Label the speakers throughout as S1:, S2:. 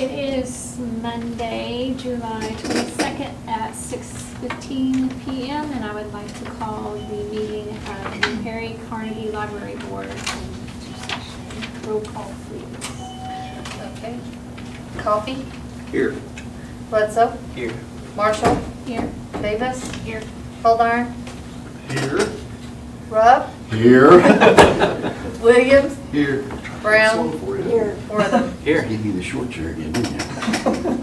S1: It is Monday, July 22nd at 6:15 p.m. and I would like to call the meeting of the Perry Carnegie Library Board into session. Roll call, please.
S2: Okay. Coffee?
S3: Here.
S2: Bledsoe?
S3: Here.
S2: Marshall?
S1: Here.
S2: Davis?
S1: Here.
S2: Coldarn?
S3: Here.
S2: Rupp?
S4: Here.
S2: Williams?
S3: Here.
S2: Brown?
S4: Here.
S2: Wortham?
S3: Here.
S4: Give me the short chair again, didn't you?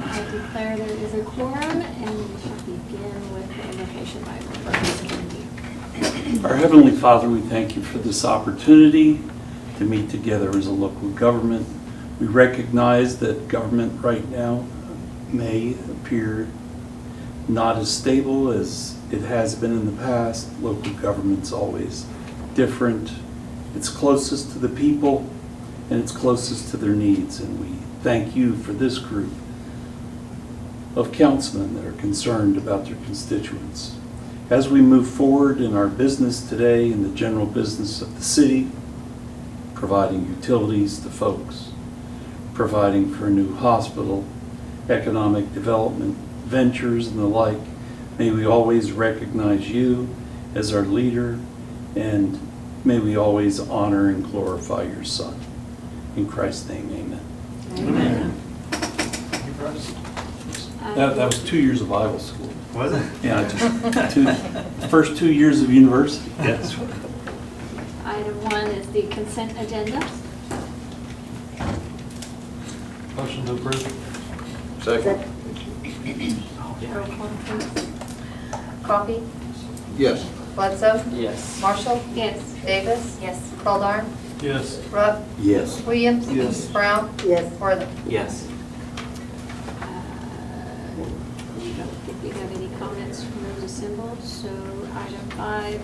S1: I declare there is a quorum and we shall begin with the invocation by prayer.
S5: Our Heavenly Father, we thank you for this opportunity to meet together as a local government. We recognize that government right now may appear not as stable as it has been in the past. Local government's always different. It's closest to the people and it's closest to their needs. And we thank you for this group of councilmen that are concerned about their constituents. As we move forward in our business today, in the general business of the city, providing utilities to folks, providing for a new hospital, economic development, ventures and the like, may we always recognize you as our leader, and may we always honor and glorify your Son. In Christ's name, amen.
S1: Amen.
S5: That was 2 years of Bible school.
S3: Was it?
S5: Yeah, just first 2 years of university. Yes.
S1: Item 1 is the consent agenda.
S3: Motion to approve.
S4: Second.
S1: Roll call, please.
S2: Coffee?
S4: Yes.
S2: Bledsoe?
S3: Yes.
S2: Marshall?
S1: Yes.
S2: Davis? Yes. Coldarn?
S3: Yes.
S2: Rupp?
S4: Yes.
S2: Williams?
S3: Yes.
S2: Brown?
S4: Yes.
S2: Wortham?
S3: Yes.
S1: We don't think we have any comments from those assembled, so item 5.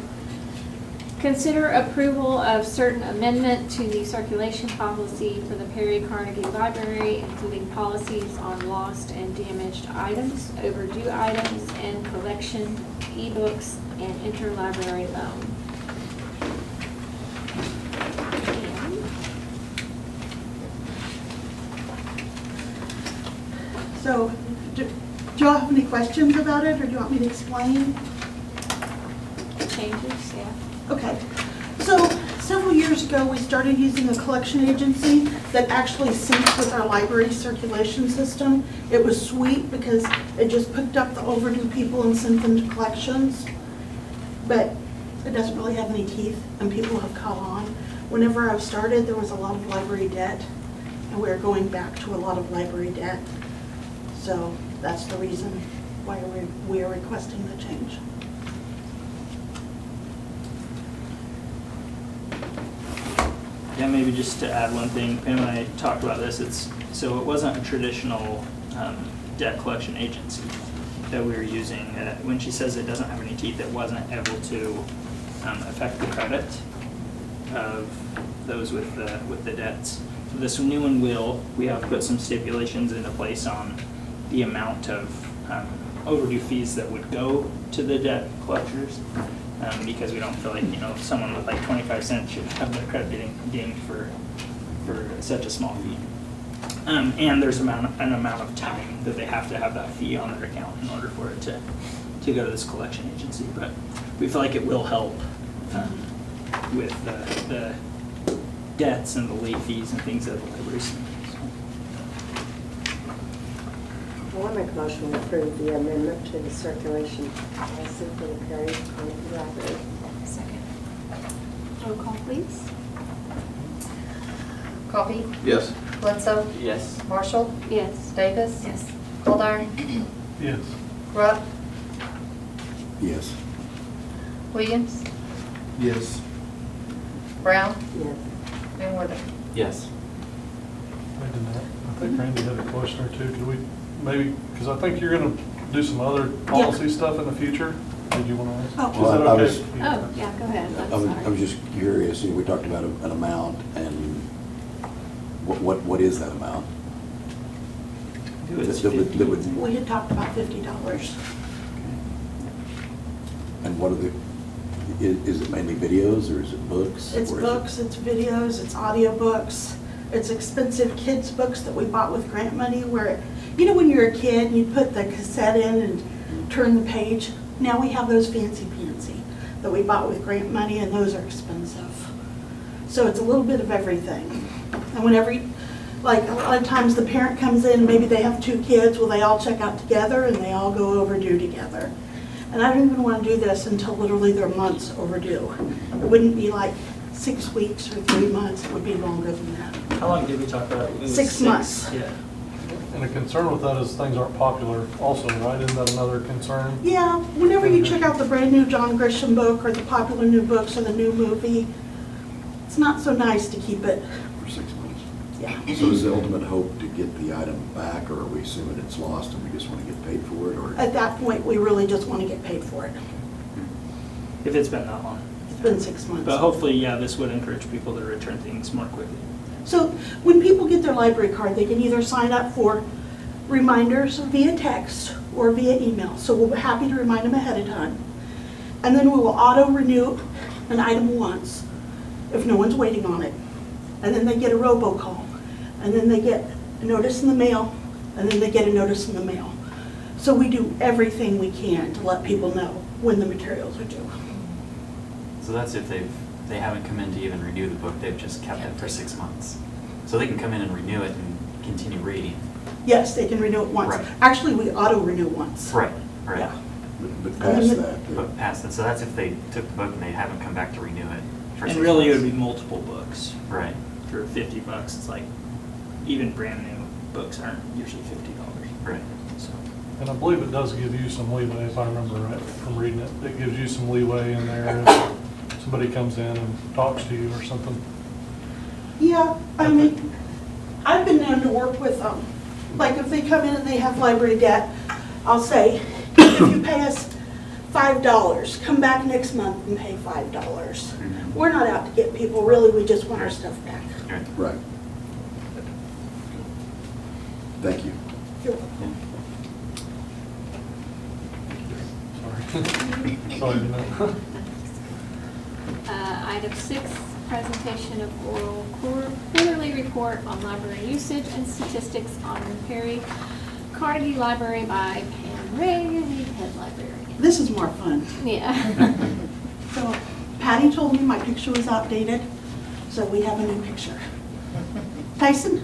S1: Consider approval of certain amendment to the circulation policy for the Perry Carnegie Library, including policies on lost and damaged items, overdue items, and collection, ebooks, and interlibrary loan.
S6: So, do y'all have any questions about it, or do you want me to explain?
S1: Changes, yeah.
S6: Okay, so several years ago, we started using a collection agency that actually synced with our library circulation system. It was sweet because it just picked up the overdue people and sent them to collections. But it doesn't really have any teeth, and people have caught on. Whenever I started, there was a lot of library debt, and we're going back to a lot of library debt. So that's the reason why we're requesting the change.
S7: Yeah, maybe just to add one thing, Pam and I talked about this, so it wasn't a traditional debt collection agency that we were using. When she says it doesn't have any teeth, it wasn't able to affect the credit of those with the debts. So this new one will. We have put some stipulations into place on the amount of overdue fees that would go to the debt collectors. Because we don't feel like, someone with like 25 cents should have their credit dinged for such a small fee. And there's an amount of time that they have to have that fee on their account in order for it to go to this collection agency. But we feel like it will help with the debts and the late fees and things that the libraries.
S8: I want to make a motion to approve the amendment to the circulation policy for the Perry Carnegie Library.
S1: Second. Roll call, please.
S2: Coffee?
S4: Yes.
S2: Bledsoe?
S3: Yes.
S2: Marshall?
S1: Yes.
S2: Davis?
S1: Yes.
S2: Coldarn?
S3: Yes.
S2: Rupp?
S4: Yes.
S2: Williams?
S3: Yes.
S2: Brown?
S8: Yes.
S2: And Wortham?
S3: Yes.
S9: I think Randy had a question or two. Could we maybe, because I think you're going to do some other policy stuff in the future. Did you want to ask?
S6: Oh.
S9: Is that
S4: Well, I
S9: okay?
S4: was-
S1: Oh, yeah, go ahead. I'm
S4: I was
S1: sorry.
S4: just curious, we talked about an amount, and what is that amount? That would-
S6: We had talked about $50.
S4: And what are the, is it mainly videos, or is it books?
S6: It's
S4: or is it-
S6: books, it's videos, it's audiobooks, It's expensive kids' books that we bought with grant money where, you know, when you're a kid, you put the cassette in and turn the page. Now we have those fancy that we bought with grant money, and those are expensive. So it's a little bit of everything. And whenever, like a lot of times the parent comes in, maybe they have 2 kids, well, they all check out together and they all go overdue together. And I don't even want to do this until literally they're months overdue. It wouldn't be like 6 weeks or 3 months, it would be longer than that.
S7: How long did we talk about? It was
S6: 6 months.
S7: Yeah.
S9: And the concern with that is things aren't popular also, right? Isn't that another concern?
S6: Yeah, whenever you check out the brand new John Grisham book or the popular new books or the new movie, it's not so nice to keep it.
S4: For 6 months.
S6: Yeah.
S4: So is the ultimate hope to get the item back, or are we assuming it's lost and we just want to get paid for it, or?
S6: At that point, we really just want to get paid for it.
S7: If it's been that long.
S6: It's been 6 months.
S7: But hopefully, yeah, this would encourage people to return things more quickly.
S6: So when people get their library card, they can either sign up for reminders via text or via email. So we'll be happy to remind them ahead of time. And then we will auto-renew an item once if no one's waiting on it. And then they get a robocall. And then they get a notice in the mail. And then they get a notice in the mail. So we do everything we can to let people know when the materials are due.
S10: So that's if they haven't come in to even renew the book, they've just kept it for 6 months. So they can come in and renew it and continue reading.
S6: Yes, they can renew it once.
S10: Right.
S6: Actually, we auto-renew once.
S10: Right, right.
S6: Yeah.
S4: But past that,
S10: But past that, so that's if they took the book and they haven't come back to renew it for 6
S7: And
S10: months.
S7: really, it would be multiple books.
S10: Right,
S7: For $50, it's like, even brand new books aren't usually $50.
S10: right.
S7: So,
S9: And I believe it does give you some leeway, if I remember right from reading it. It gives you some leeway in there if somebody comes in and talks to you or something.
S6: Yeah, I mean, I've been known to work with them. Like if they come in and they have library debt, I'll say, if you pay us $5, come back next month and pay $5.
S10: Mhm.
S6: We're not out to get people, really, we just want our stuff back.
S10: Right.
S4: right. Thank you.
S6: You're welcome.
S9: Sorry. Sorry, you know.
S1: Item 6, presentation of oral quarterly report on library usage and statistics on Perry Carnegie Library by Pam Ray, the head librarian.
S6: This is more fun.
S1: Yeah.
S6: So Patty told me my picture was outdated, so we have a new picture. Tyson?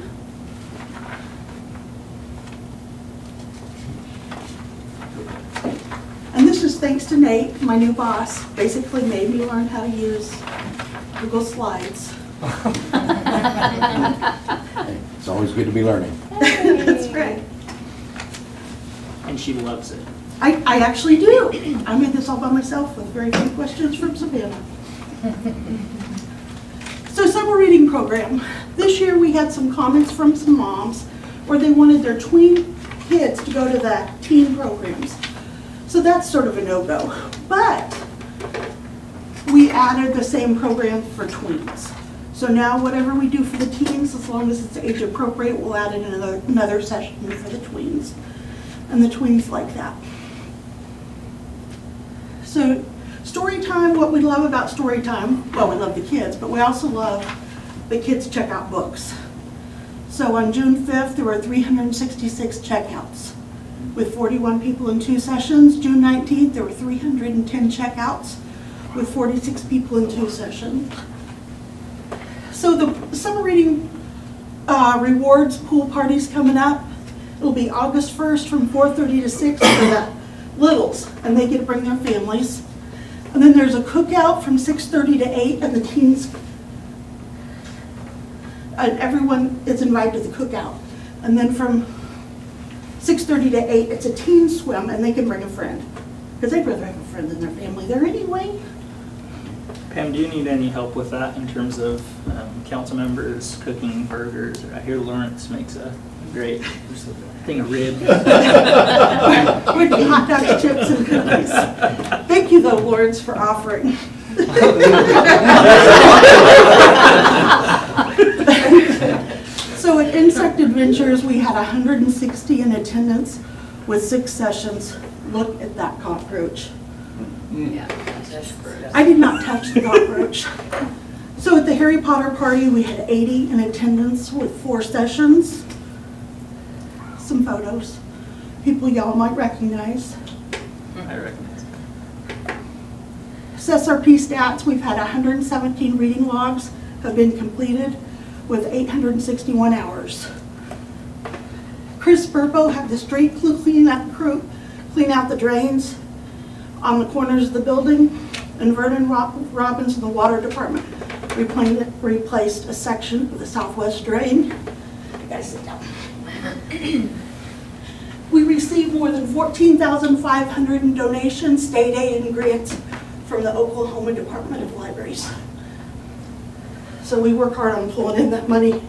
S6: And this is thanks to Nate, my new boss, basically made me learn how to use Google Slides.
S4: Hey, it's always good to be learning.
S6: That's great.
S7: and she loves it.
S6: I actually do. I made this all by myself with very few questions from Savannah. So summer reading program. This year we had some comments from some moms where they wanted their tween kids to go to the teen programs. So that's sort of a no-go. But we added the same program for tweens. So now whatever we do for the teens, as long as it's age appropriate, we'll add in another session for the tweens. And the tweens like that. So story time, what we love about story time, well, we love the kids, but we also love the kids check out books. So on June 5th, there were 366 checkouts with 41 people in 2 sessions. June 19th, there were 310 checkouts with 46 people in 2 sessions. So the summer reading rewards pool party's coming up. It'll be August 1st from 4:30 to 6 for the littles, and they get to bring their families. And then there's a cookout from 6:30 to 8, and the teens, and everyone is invited to the cookout. And then from 6:30 to 8, it's a teen swim, and they can bring a friend, because they'd rather have a friend than their family there anyway.
S7: Pam, do you need any help with that in terms of council members cooking burgers? I hear Lawrence makes a great thing of ribs.
S6: We'd do hot dogs, chips, and cookies. Thank you, though, Lawrence, for offering. So at Insect Adventures, we had 160 in attendance with 6 sessions. Look at that cockroach.
S1: Yeah.
S6: I did not touch the cockroach. So at the Harry Potter party, we had 80 in attendance with 4 sessions. Some photos, people y'all might recognize.
S10: I recognize.
S6: SRP stats, we've had 117 reading logs have been completed with 861 hours. Chris Burpo had the street crew clean out the drains on the corners of the building, and Vernon Robbins in the water department replaced a section of the southwest drain. You guys sit down. We received more than 14,500 in donations, state aid, and grants from the Oklahoma Department of Libraries. So we work hard on pulling in that money,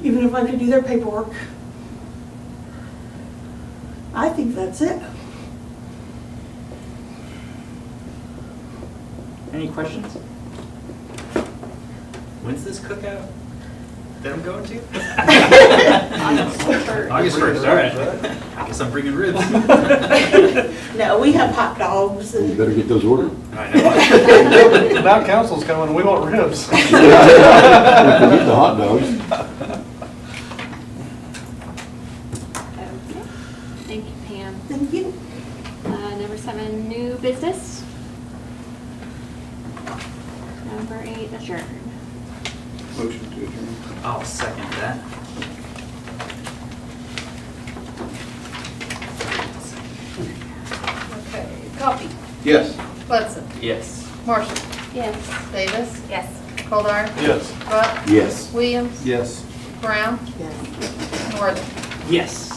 S6: even if I could do their paperwork. I think that's it.
S7: Any questions?
S10: When's this cookout that I'm going to?
S7: August 1st, all right.
S10: I guess I'm bringing ribs.
S6: No, we have hot dogs
S4: You
S6: and
S4: better get those ordered.
S10: I know.
S9: Now council's coming, we want ribs.
S4: We can get the hot dogs.
S1: Okay. Thank you, Pam.
S6: thank you.
S1: Number 7, new business. Number 8, adjourn.
S5: Motion to adjourn.
S10: I'll second that.
S2: Okay, Coffee,
S5: Yes.
S2: Hudson,
S10: Yes.
S2: Marshall,
S1: Yes.
S2: Davis. Yes. Goldar.
S9: Yes.
S2: Rupp,
S4: Yes.
S2: Williams,
S3: Yes.
S2: Brown,
S8: Yes.
S2: Worthing.
S10: Yes.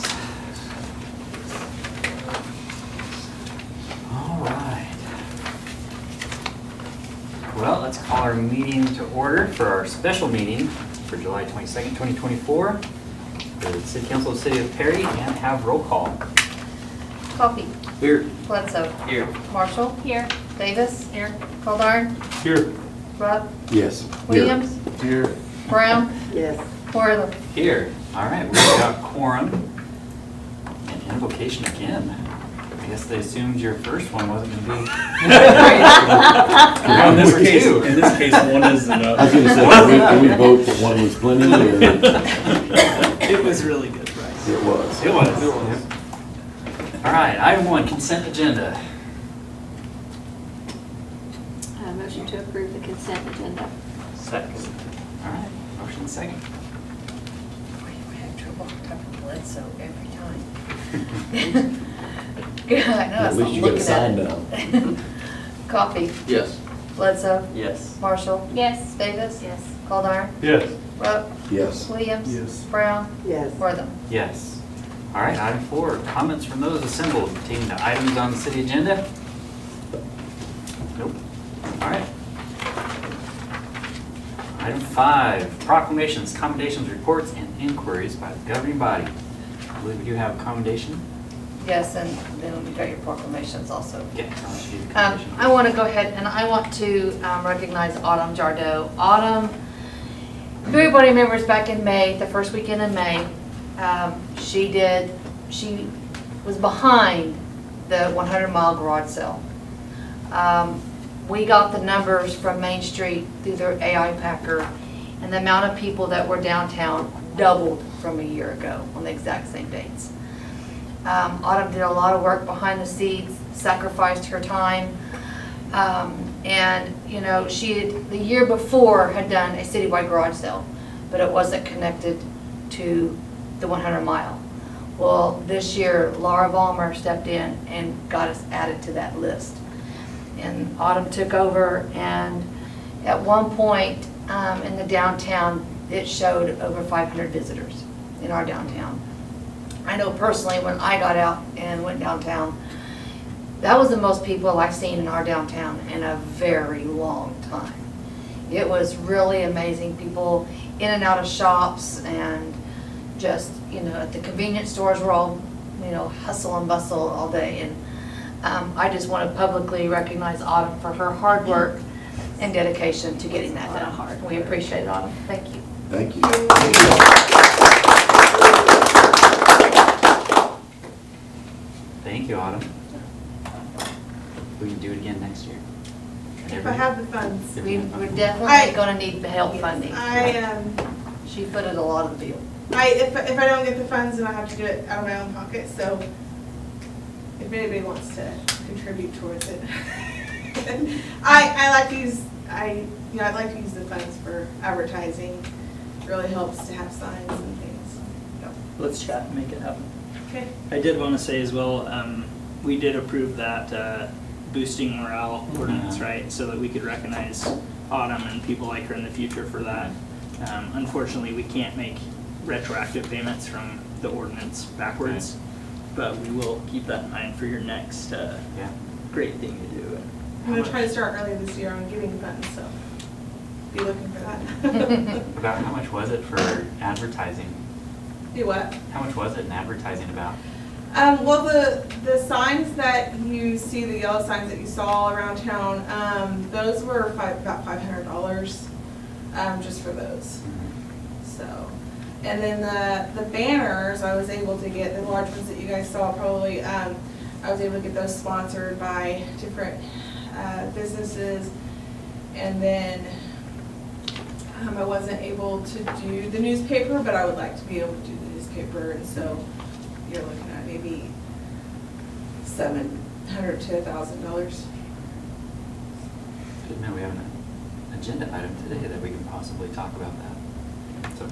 S10: All right. Well, let's call our meeting to order for our special meeting for July 22nd, 2024. The City Council of the City of Perry, and have roll call.
S2: Coffee,
S10: Here.
S2: Bledsoe,
S10: Here.
S2: Marshall,
S1: Here.
S2: Davis. Here. Goldar,
S9: Here.
S2: Rupp,
S4: Yes.
S2: Williams,
S3: Here.
S2: Brown,
S8: Yes.
S2: Worthing.
S10: Here. All right, we've got quorum. And invocation again. I guess they assumed your first one wasn't going to be. Round number 2.
S5: In this case, one is enough.
S4: I was gonna say, can we vote that one was plenty, or?
S7: It was really good price.
S4: It was.
S10: It was. All right, item 1, consent agenda.
S1: Motion to approve the consent agenda.
S10: Second. All right, motion second.
S2: We have trouble talking Bledsoe every time. Yeah, I know.
S4: At least you got a sign down.
S2: Coffee,
S5: Yes.
S2: Bledsoe,
S10: Yes.
S2: Marshall,
S1: Yes.
S2: Davis. Yes. Goldar,
S9: Yes.
S2: Rupp,
S4: Yes.
S2: Williams.
S3: Yes.
S2: Brown,
S8: Yes.
S2: Worthing.
S10: Yes. All right, item 4, comments from those assembled pertaining to items on the city agenda? Nope. All right. Item 5, proclamations, commendations, reports, and inquiries by the governing body. I believe we do have a commendation.
S2: Yes, and then we got your proclamations also.
S10: Okay. I'll issue the
S2: I
S10: commendation.
S2: want to go ahead and I want to recognize Autumn Jardot. Autumn, everybody remembers back in May, the first weekend in May, she was behind the 100-mile garage sale. We got the numbers from Main Street through their AI Packer, and the amount of people that were downtown doubled from a year ago on the exact same dates. Autumn did a lot of work behind the scenes, sacrificed her time, and you know, she had, the year before had done a citywide garage sale, but it wasn't connected to the 100 mile. Well, this year Laura Vollmer stepped in and got us added to that list. And Autumn took over, and at one point in the downtown, it showed over 500 visitors in our downtown. I know personally when I got out and went downtown, that was the most people I've seen in our downtown in a very long time. It was really amazing. People in and out of shops, and just, you know, at the convenience stores were all, you know, hustle and bustle all day. And I just want to publicly recognize Autumn for her hard work and dedication to getting that done. We appreciate it, Autumn. Thank you.
S4: Thank you.
S10: Thank you, Autumn. We can do it again next year.
S6: If I have the funds.
S2: We're definitely gonna need the help funding.
S6: I,
S2: She footed a lot of the bill.
S6: if I don't get the funds, then I have to do it out of my own pocket, so if anybody wants to contribute towards it. I'd like to use the funds for advertising. It really helps to have signs and things.
S7: Let's chat and make it happen.
S6: Okay.
S7: I did want to say as well, we did approve that boosting morale ordinance, right? So that we could recognize Autumn and people like her in the future for that. Unfortunately, we can't make retroactive payments from the ordinance backwards, but we will keep that in mind for your next great thing to do.
S6: I'm gonna try to start early this year on getting funds, so be looking for that.
S10: About how much was it for advertising?
S6: Do what?
S10: How much was it in advertising about?
S6: Well, the signs that you see, the yellow signs that you saw around town, those were about $500, just for those. So, and then the banners, I was able to get, the large ones that you guys saw probably, I was able to get those sponsored by different businesses. And then I wasn't able to do the newspaper, but I would like to be able to do the newspaper, and so you're looking at maybe $700 to $1,000.
S10: Didn't know we have an agenda item today that we can possibly talk about that. So,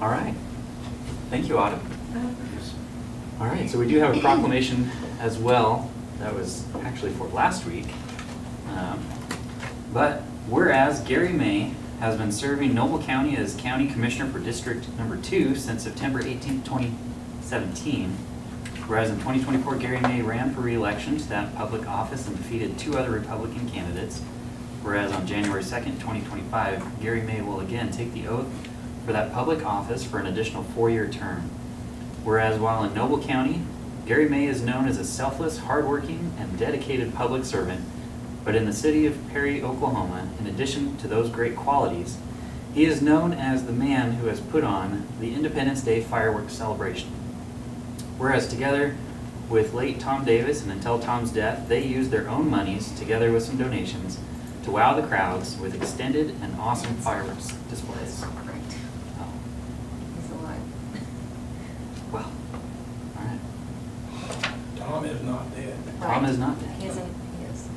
S10: all right. Thank you, Autumn. All right, so we do have a proclamation as well. That was actually for last week. But whereas Gary May has been serving Noble County as County Commissioner for District Number 2 since September 18, 2017. Whereas in 2024, Gary May ran for re-election to that public office and defeated 2 other Republican candidates. Whereas on January 2nd, 2025, Gary May will again take the oath for that public office for an additional 4-year term. Whereas while in Noble County, Gary May is known as a selfless, hardworking, and dedicated public servant, but in the city of Perry, Oklahoma, in addition to those great qualities, he is known as the man who has put on the Independence Day fireworks celebration. Whereas together with late Tom Davis and until Tom's death, they used their own monies, together with some donations, to wow the crowds with extended and awesome fireworks displays.
S2: Great.
S10: Oh,
S2: He's alive.
S10: well, all right.
S11: Tom is not dead.
S10: Tom is not dead.
S2: He isn't, he is.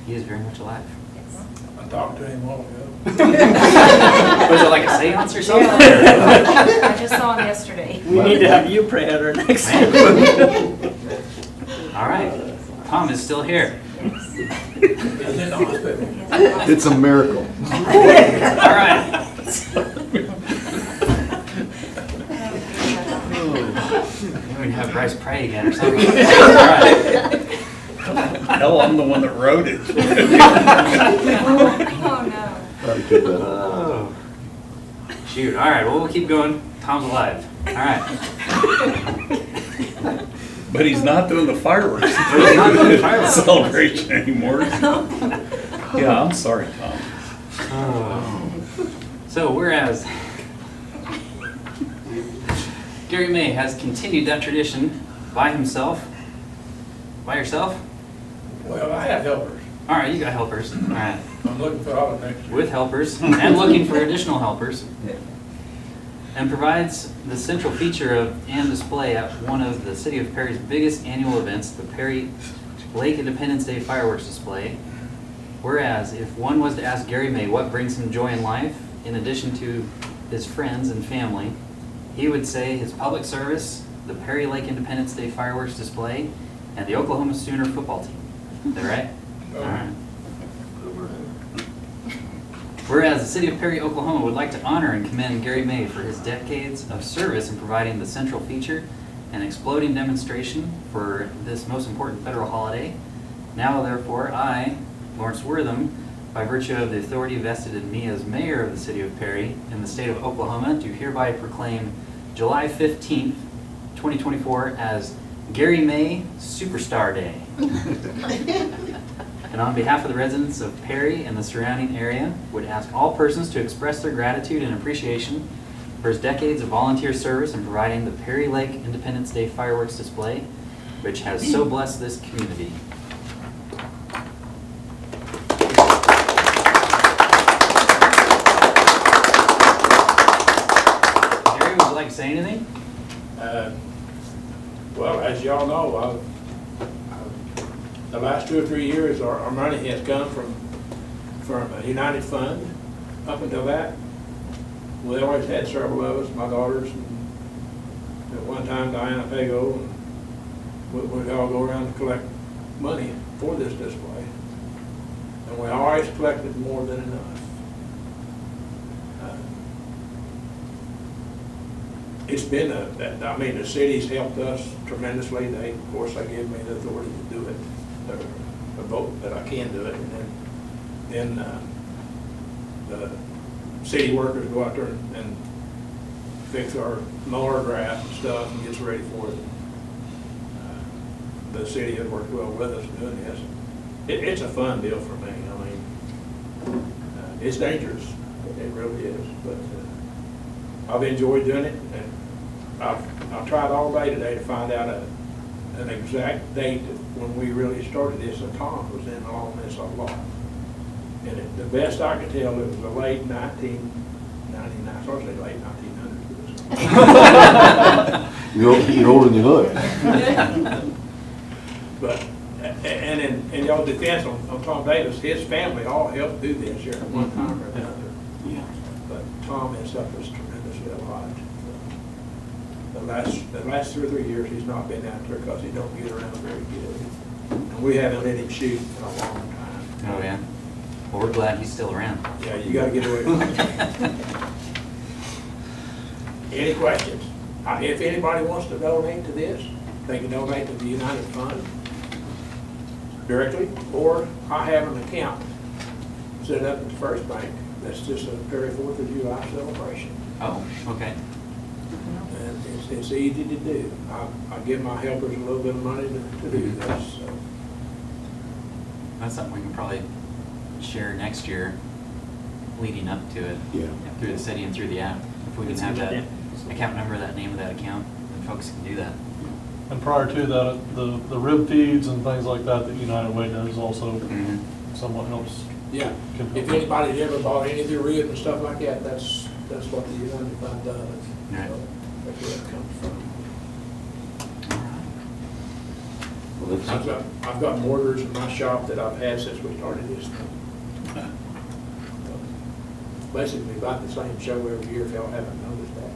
S10: He is very much alive.
S2: Yes.
S11: I talked to him a while ago.
S10: Was it like a seance or something?
S2: I just saw him yesterday.
S7: We need to have you pray at our next meeting.
S10: All right. Tom is still here.
S11: He's in the hospital.
S4: It's a miracle.
S10: All right. Maybe we'd have Bryce pray again or something. All right.
S5: Hell, I'm the one that wrote it.
S2: Oh, no.
S4: Gotta get that up.
S10: Oh. Shoot. All right. Well, we'll keep going. Tom's alive. All right.
S5: But he's not doing the fireworks.
S10: He's not doing the fireworks.
S5: Celebration anymore. Yeah, I'm sorry, Tom.
S10: So, whereas Gary May has continued that tradition by himself. By yourself?
S11: Well, I have helpers.
S10: All right, you got helpers. All right.
S11: I'm looking for all next year.
S10: With helpers and looking for additional helpers. And provides the central feature of and display at one of the City of Perry's biggest annual events, the Perry Lake Independence Day fireworks display. Whereas, if one was to ask Gary May what brings him joy in life, in addition to his friends and family, he would say his public service, the Perry Lake Independence Day fireworks display, and the Oklahoma Sooner football team. Is that right? All right. Whereas the City of Perry, Oklahoma would like to honor and commend Gary May for his decades of service in providing the central feature and exploding demonstration for this most important federal holiday. Now, therefore, I, Lawrence Wortham, by virtue of the authority vested in me as mayor of the City of Perry in the state of Oklahoma, do hereby proclaim July 15th, 2024 as Gary May Superstar Day. And on behalf of the residents of Perry and the surrounding area, would ask all persons to express their gratitude and appreciation for his decades of volunteer service in providing the Perry Lake Independence Day fireworks display, which has so blessed this community. say anything?
S11: Well, as y'all know, the last 2 or 3 years, our money has come from a United Fund. Up until that, we always had several of us, my daughters, and at one time Diana Pago, and we'd all go around and collect money for this display. And we always collected more than enough. It's been the city's helped us tremendously. Of course, they give me the authority to do it, the vote that I can do it. And then the city workers go out there and fix our mower grass and stuff and gets ready for it. The city has worked well with us doing this. It's a fun deal for me. I mean, it's dangerous. It really is. But I've enjoyed doing it. And I've tried all day today to find out an exact date when we really started this, and Tom was in on this a lot. And the best I could tell, it was the late 1999, sort of say late 1900s.
S4: You're older than you look.
S11: But, and in y'all's defense on Tom Davis, his family all helped do this here at one time or another.
S4: Yeah.
S11: But Tom has helped us tremendously a lot. The last 2 or 3 years, he's not been out there because he don't get around very good. And we haven't let him shoot in a long time.
S10: Oh, yeah. Well, we're glad he's still around.
S11: Yeah, you gotta get away from him. Any questions? If anybody wants to donate to this, they can donate to the United Fund directly, or I have an account set up at the First Bank. That's just a Perry 4th of July celebration.
S10: Oh, okay.
S11: And it's easy to do. I give my helpers a little bit of money to do this. So.
S10: That's something we can probably share next year leading up to it.
S4: Yeah.
S10: Through the city and through the app. If we can have that account number, that name of that account, then folks can do that.
S9: And prior to that, the rib feeds and things like that that United Way does also somewhat helps.
S11: Yeah, if anybody's ever bought any of the rib and stuff like that, that's what the United Fund does.
S10: Right.
S11: So that's where it comes from.
S4: Well, that's-
S11: I've got mortars in my shop that I've had since we started this thing. Basically about the same show every year, if y'all haven't noticed that.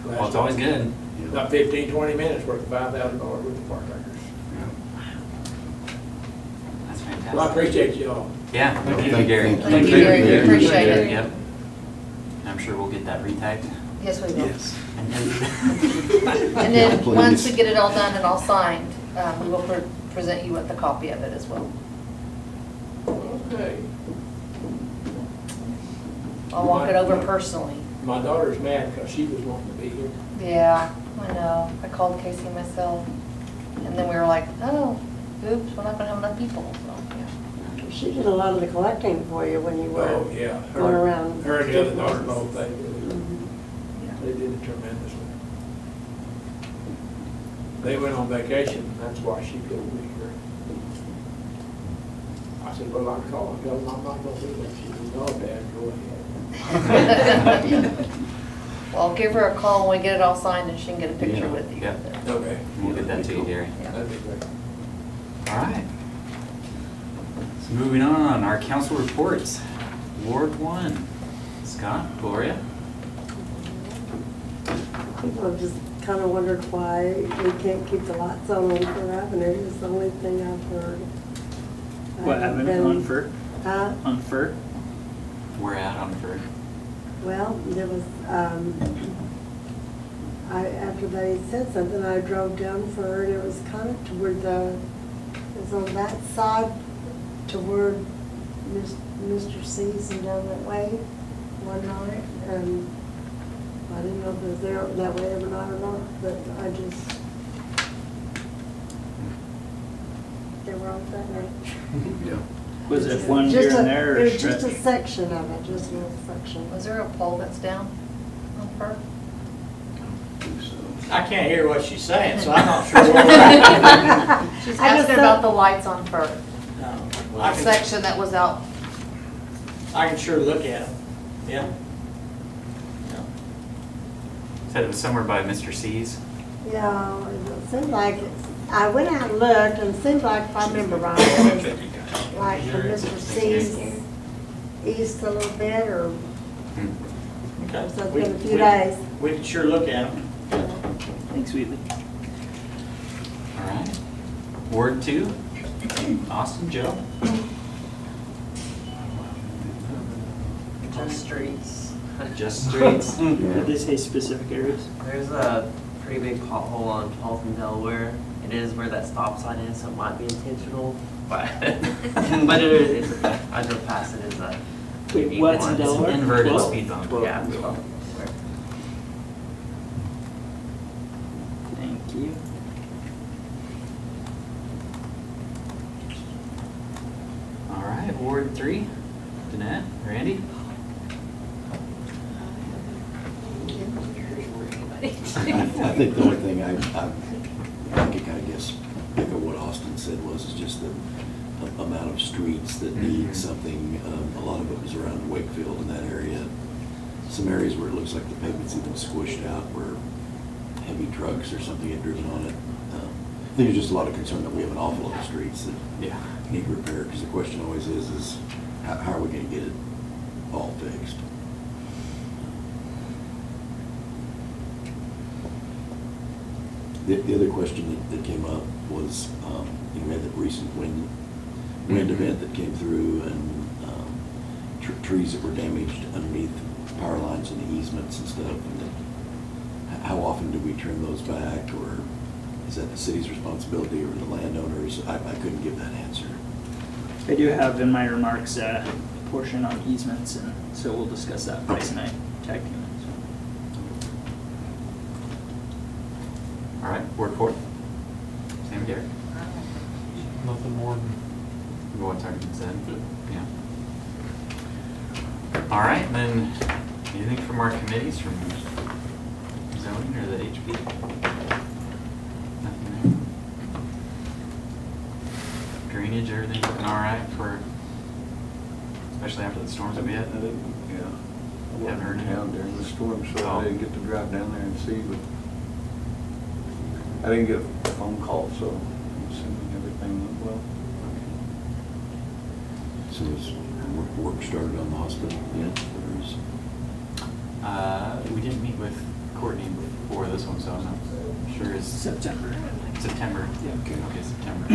S10: Well, it's always good.
S11: About 15, 20 minutes worth of $5,000 worth of park records.
S10: That's fantastic.
S11: Well, I appreciate y'all.
S10: Yeah, thank you,
S4: Thank-
S10: Gary.
S4: thank
S2: you, Gary. We appreciate it.
S10: Yep. I'm sure we'll get that retyped.
S2: Yes, we will.
S4: Yes.
S10: And then
S2: And then,
S4: Please.
S2: once we get it all done and all signed, we will present you with a copy of it as well.
S11: Okay.
S2: I'll walk it over personally.
S11: My daughter's mad because she was wanting to be here.
S2: Yeah, I know. I called Casey myself, and then we were like, oh, oops, we're not gonna have enough people, so, yeah.
S8: She did a lot of the collecting for you when you were
S11: Oh, yeah.
S8: going around.
S11: Her and the other
S8: different
S11: daughter
S8: places.
S11: both, they did it tremendously. They went on vacation, that's why she couldn't be here. I said, well, I called and told them I'm not gonna be there. She said, no, Dad, go ahead.
S2: Well, I'll give her a call when we get it all signed, and she can get a picture
S4: Yeah.
S2: with you.
S10: Yep.
S11: Okay.
S10: we'll get that to you, Gary.
S2: Yeah.
S11: That'd be great.
S10: All right. So moving on, our council reports. Ward 1. Scott, Gloria?
S8: People have just kind of wondered why we can't keep the lights on Fur Avenue, is the only thing I've heard.
S7: What happened on Fur?
S8: Huh?
S7: On Fur?
S10: We're out on Fur.
S8: Well, there was, after they said something, I drove down Fur, and it was kind of toward it was on that side toward Mr. C's and down that way one night, and I didn't know if it was there that way every night or not, but I just, they were off that night.
S4: Yeah.
S7: Was it one
S8: Just
S7: here
S8: a-
S7: and there? or
S8: It was just a
S7: stretch?
S8: section of it, just a little section.
S2: Was there a pole that's down on Fur?
S11: I can't hear what she's saying, so I'm not sure where we're at.
S2: She's
S8: I just
S2: asking about the lights on Fur,
S11: No,
S2: the section that was out.
S11: I can sure look at them, yeah.
S10: Said it was somewhere by Mr. C's.
S8: Yeah, it seemed like, I went out and looked, and it seemed like, if I remember right, it was like from Mr. C's east a little bit, or
S7: Okay.
S8: so it's been a few days.
S7: We can sure look at them. Thanks, Wheatley.
S10: All right. Ward 2, Austin, Joe.
S12: Just streets.
S10: Just streets.
S7: Did they say specific areas?
S12: There's a pretty big pothole on 12th and Delaware. It is where that stop sign is, so it might be intentional, but but it is. It's I drove past it. Is a
S7: Wait, what's in
S10: It's an
S7: Delaware?
S10: inverted
S7: 12?
S10: speed bump.
S7: 12.
S12: yeah.
S7: Thank you.
S10: All right, Ward 3, Danette, Randy.
S4: I think the only thing I could kind of guess, echo what Austin said was, is just the amount of streets that need something. A lot of it was around Wakefield in that area. Some areas where it looks like the pavement's even squished out, where heavy trucks or something had driven on it. I think there's just a lot of concern that we have an awful lot of streets that
S10: Yeah.
S4: need repair, because the question always is how are we gonna get it all fixed? The other question that came up was, we had that recent wind event that came through, and trees that were damaged underneath power lines and the easements and stuff. And how often do we trim those back, or is that the city's responsibility or the landowners? I couldn't give that answer.
S7: I do have in my remarks a portion on easements, and so we'll discuss that. Bryce and I tag team it.
S10: All right, Ward 4. Sam Garrett.
S9: Nothing more than,
S10: What's already been said? Yeah. All right, then, anything from our committees, from zoning or the HB? Nothing there. Drainage, everything looking all right for, especially after the storms that we had?
S3: Yeah. I
S10: Haven't heard
S3: wasn't in
S10: anything?
S3: town during the storm, so
S10: Oh.
S3: I didn't get to drive down there and see, but I didn't get a phone call, so I'm assuming everything went well.
S4: So is work started on the hospital yet? Or is-
S10: We didn't meet with Courtney before this one, so I'm not sure is
S7: September.
S10: September.
S7: Yeah.
S10: Okay, September.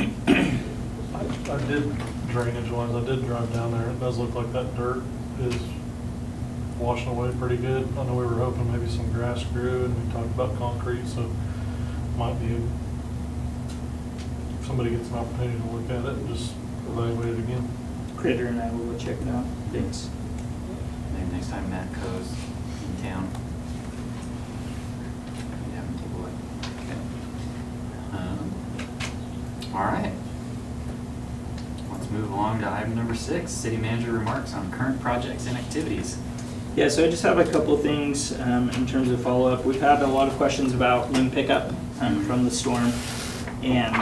S9: I did drainage wise, I did drive down there. It does look like that dirt is washing away pretty good. I know we were hoping maybe some grass grew, and we talked about concrete, so might be, if somebody gets an opportunity to look at it and just evaluate it again.
S7: Critter and I will go check it out. Thanks.
S10: Maybe next time Matt goes in town. Maybe have him take a look. Okay. All right. Let's move along to item number 6, city manager remarks on current projects and activities.
S7: Yeah, so I just have a couple of things in terms of follow-up. We've had a lot of questions about limb pickup from the storm. And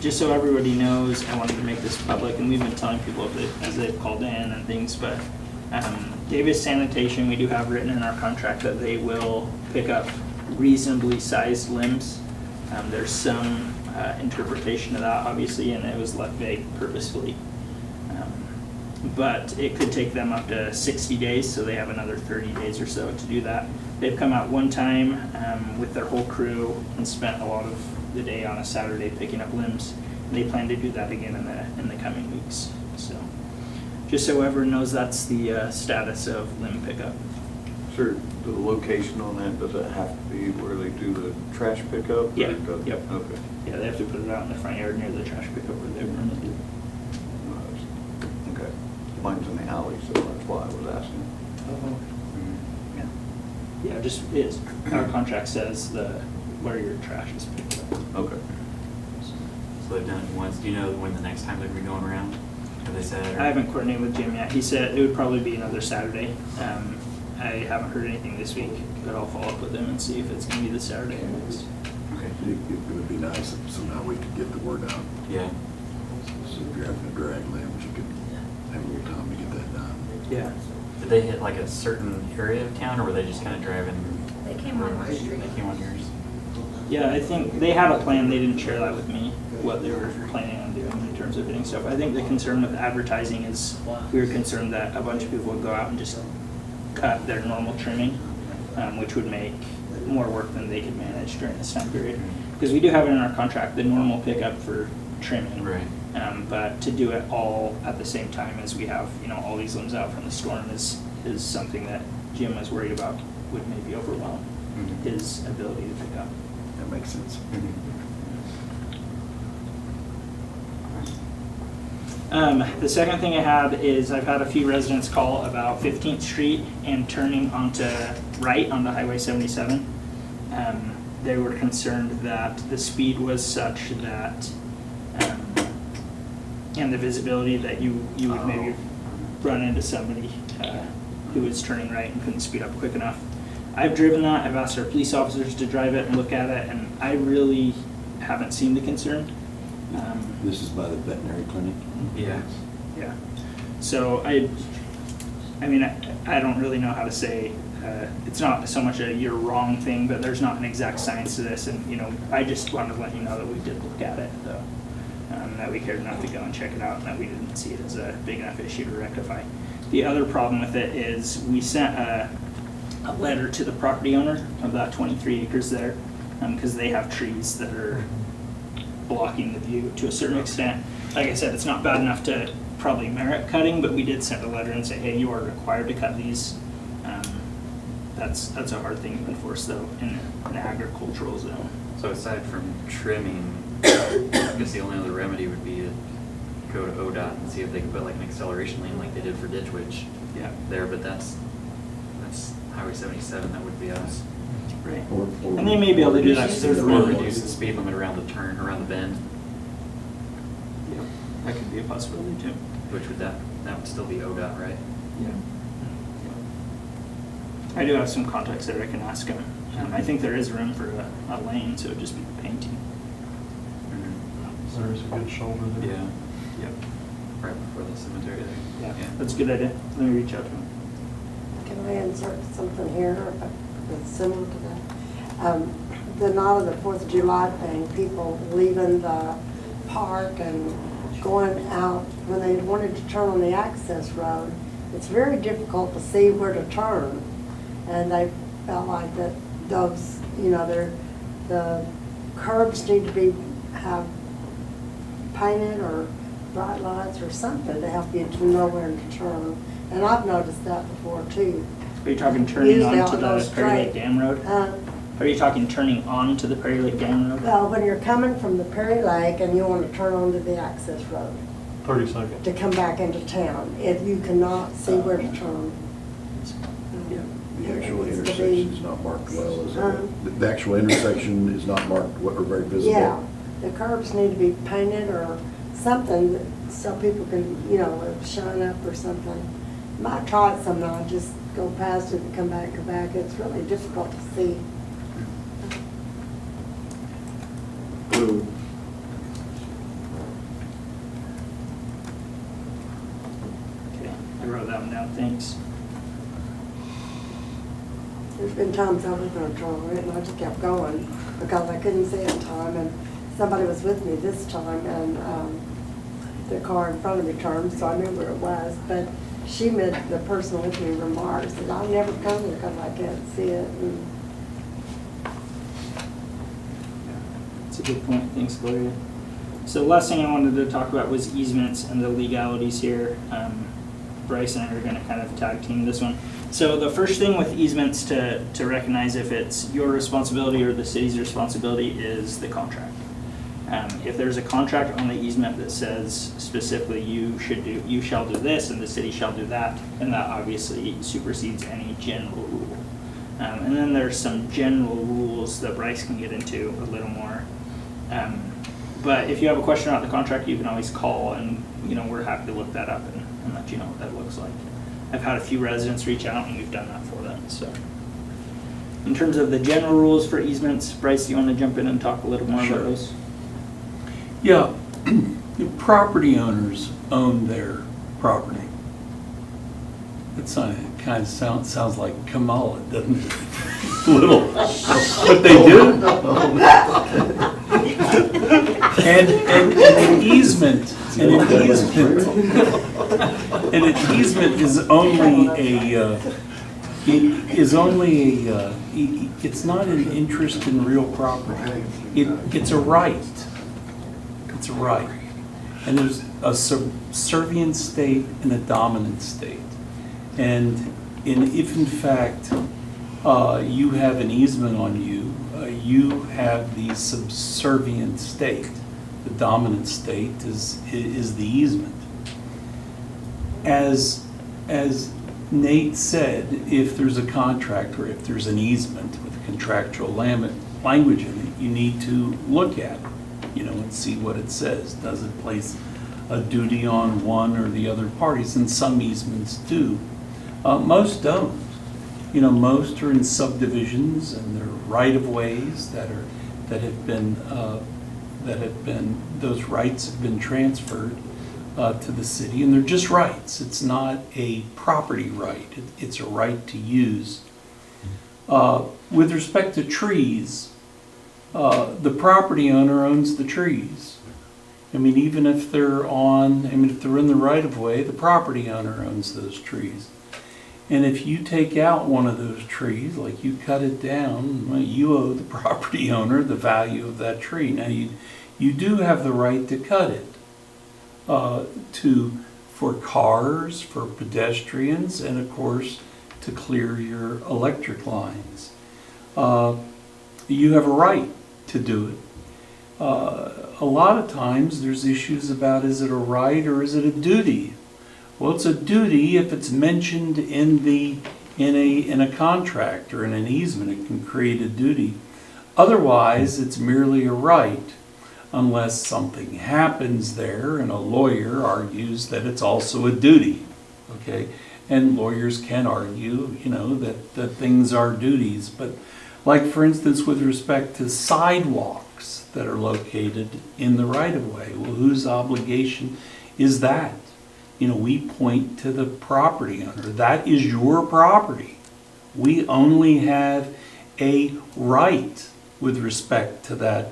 S7: just so everybody knows, I wanted to make this public, and we've been telling people as they've called in and things, but Davis Sanitation, we do have written in our contract that they will pick up reasonably sized limbs. There's some interpretation of that, obviously, and it was left vague purposefully. But it could take them up to 60 days, so they have another 30 days or so to do that. They've come out one time with their whole crew and spent a lot of the day on a Saturday picking up limbs. They plan to do that again in the coming weeks. So, just so everyone knows, that's the status of limb pickup.
S3: Sir, the location on that, does it have to be where they do the trash pickup? or
S7: Yeah,
S3: does-
S7: yep.
S3: Okay.
S7: Yeah, they have to put it out in the front yard near the trash pickup where they were gonna do.
S3: Okay. Mine's in the alley, so that's why I was asking.
S7: Yeah. Yeah, just is. Our contract says where your trash is picked up.
S3: Okay.
S10: So they've done it once. Do you know when the next time they're gonna be going around? Have they said? or-
S7: I haven't coordinated with Jim yet. He said it would probably be another Saturday. I haven't heard anything this week, but I'll follow up with him and see if it's gonna be this Saturday or next.
S10: Okay.
S4: It would be nice if somehow we could get the word out.
S10: Yeah.
S4: So if you're having to drag limbs, you could have your time to get that done.
S7: Yeah.
S10: The Did they hit like a certain area of town, or were they just kind of driving?
S2: They came on my street.
S10: They came on yours.
S7: Yeah, I think they had a plan, they didn't share that with me, what they were planning on doing in terms of hitting stuff. I think the concern with advertising is, we were concerned that a bunch of people would go out and just cut their normal trimming, which would make more work than they could manage during this time period. Because we do have it in our contract, the normal pickup for trimming.
S10: Right.
S7: But to do it all at the same time as we have, all these limbs out from the storm is something that Jim was worried about would maybe overwhelm
S10: Mhm.
S7: his ability to pick up.
S4: That makes sense.
S7: The second thing I have is I've had a few residents call about 15th Street and turning onto right onto Highway 77. They were concerned that the speed was such that, and the visibility that you would maybe run into somebody who was turning right and couldn't speed up quick enough. I've driven that, I've asked our police officers to drive it and look at it, and I really haven't seen the concern.
S4: This is by the veterinary clinic?
S10: Yeah.
S7: Yeah. So I mean, I don't really know how to say, it's not so much a you're wrong thing, but there's not an exact science to this. And, I just wanted to let you know that we did look at it, though. That we cared enough to go and check it out, and that we didn't see it as a big enough issue to rectify. The other problem with it is we sent a letter to the property owner of that 23 acres there, because they have trees that are blocking the view to a certain extent. Like I said, it's not bad enough to probably merit cutting, but we did send a letter and say, hey, you are required to cut these. That's a hard thing to enforce, though, in an agricultural zone.
S10: So aside from trimming, I guess the only other remedy would be to go to ODOT and see if they can put like an acceleration lane like they did for Ditch Witch
S7: Yeah.
S10: there, but that's Highway 77, that would be us.
S7: Right.
S4: Or-
S7: And they may be able to do that because there's
S10: Or
S7: room.
S10: reduce the speed limit around the turn, around the bend,
S7: Yeah, that could be a possibility, too.
S10: which would that would still be ODOT, right?
S7: Yeah. I do have some contacts there, I can ask them. I think there is room for a lane, so it'd just be painting.
S9: There is a good shoulder there.
S10: Yeah,
S7: Yep.
S10: right before the cemetery there.
S7: Yeah, that's a good idea. Let me reach out to them.
S8: Can I insert something here that's similar to that? The night of the 4th of July thing, people leaving the park and going out, when they wanted to turn on the access road, it's very difficult to see where to turn. And they felt like that those, the curbs need to have painted or bright lights or something to help you to know where to turn. And I've noticed that before too.
S7: Are you talking turning
S8: Usually
S7: onto
S8: I'll go
S7: the Perry Lake
S8: straight.
S7: Dam Road? Are you talking turning on to the Perry Lake Dam Road?
S8: Well, when you're coming from the Perry Lake and you want to turn onto the access road
S9: 30 seconds.
S8: to come back into town, if you cannot see where to turn.
S7: Yeah.
S4: The actual
S8: It needs to
S4: intersection
S8: be-
S4: is not marked well, is
S8: Huh?
S4: it? The actual intersection is not marked or very visible?
S8: Yeah, the curbs need to be painted or something so people can, shine up or something. Might try it sometime, just go past it and come back. It's really difficult to see.
S7: Okay, I wrote that one down, thanks.
S8: There's been times I was gonna turn on it and I just kept going because I couldn't see in time, and somebody was with me this time, and the car in front of me turned, so I knew where it was, but she made, the person with me, remarks that I'll never come here because I can't see it. And
S7: That's a good point, thanks Gloria. So the last thing I wanted to talk about was easements and the legalities here. Bryce and I are gonna kind of tag team this one. So the first thing with easements to recognize if it's your responsibility or the city's responsibility is the contract. If there's a contract on the easement that says specifically you shall do this and the city shall do that, then that obviously supersedes any general rule. And then there's some general rules that Bryce can get into a little more. But if you have a question about the contract, you can always call, and we're happy to look that up and let you know what that looks like. I've had a few residents reach out and we've done that for them, so. In terms of the general rules for easements, Bryce, do you want to jump in and talk a little more
S4: Sure.
S7: about those?
S5: Yeah, the property owners own their property. It's not a kind of sounds like Kamala, doesn't it? Little, but they do. And an easement, and an easement is it's not an interest in real property. It's a right. It's a right. And there's a subservient state and a dominant state. And if in fact you have an easement on you, you have the subservient state. The dominant state is the easement. As Nate said, if there's a contract or if there's an easement with contractual language in it, you need to look at it, and see what it says. Does it place a duty on one or the other parties? And some easements do. Most don't. Most are in subdivisions and they're right-of-ways that have been those rights have been transferred to the city, and they're just rights. It's not a property right. It's a right to use. With respect to trees, the property owner owns the trees. Even if they're if they're in the right-of-way, the property owner owns those trees. And if you take out one of those trees, like you cut it down, well, you owe the property owner the value of that tree. Now, you do have the right to cut it for cars, for pedestrians, and of course to clear your electric lines. You have a right to do it. A lot of times there's issues about, is it a right or is it a duty? Well, it's a duty if it's mentioned in a contract or in an easement. It can create a duty. Otherwise, it's merely a right, unless something happens there and a lawyer argues that it's also a duty. Okay, and lawyers can argue, that things are duties. But, like for instance, with respect to sidewalks that are located in the right-of-way, well, whose obligation is that? We point to the property owner. That is your property. We only have a right with respect to that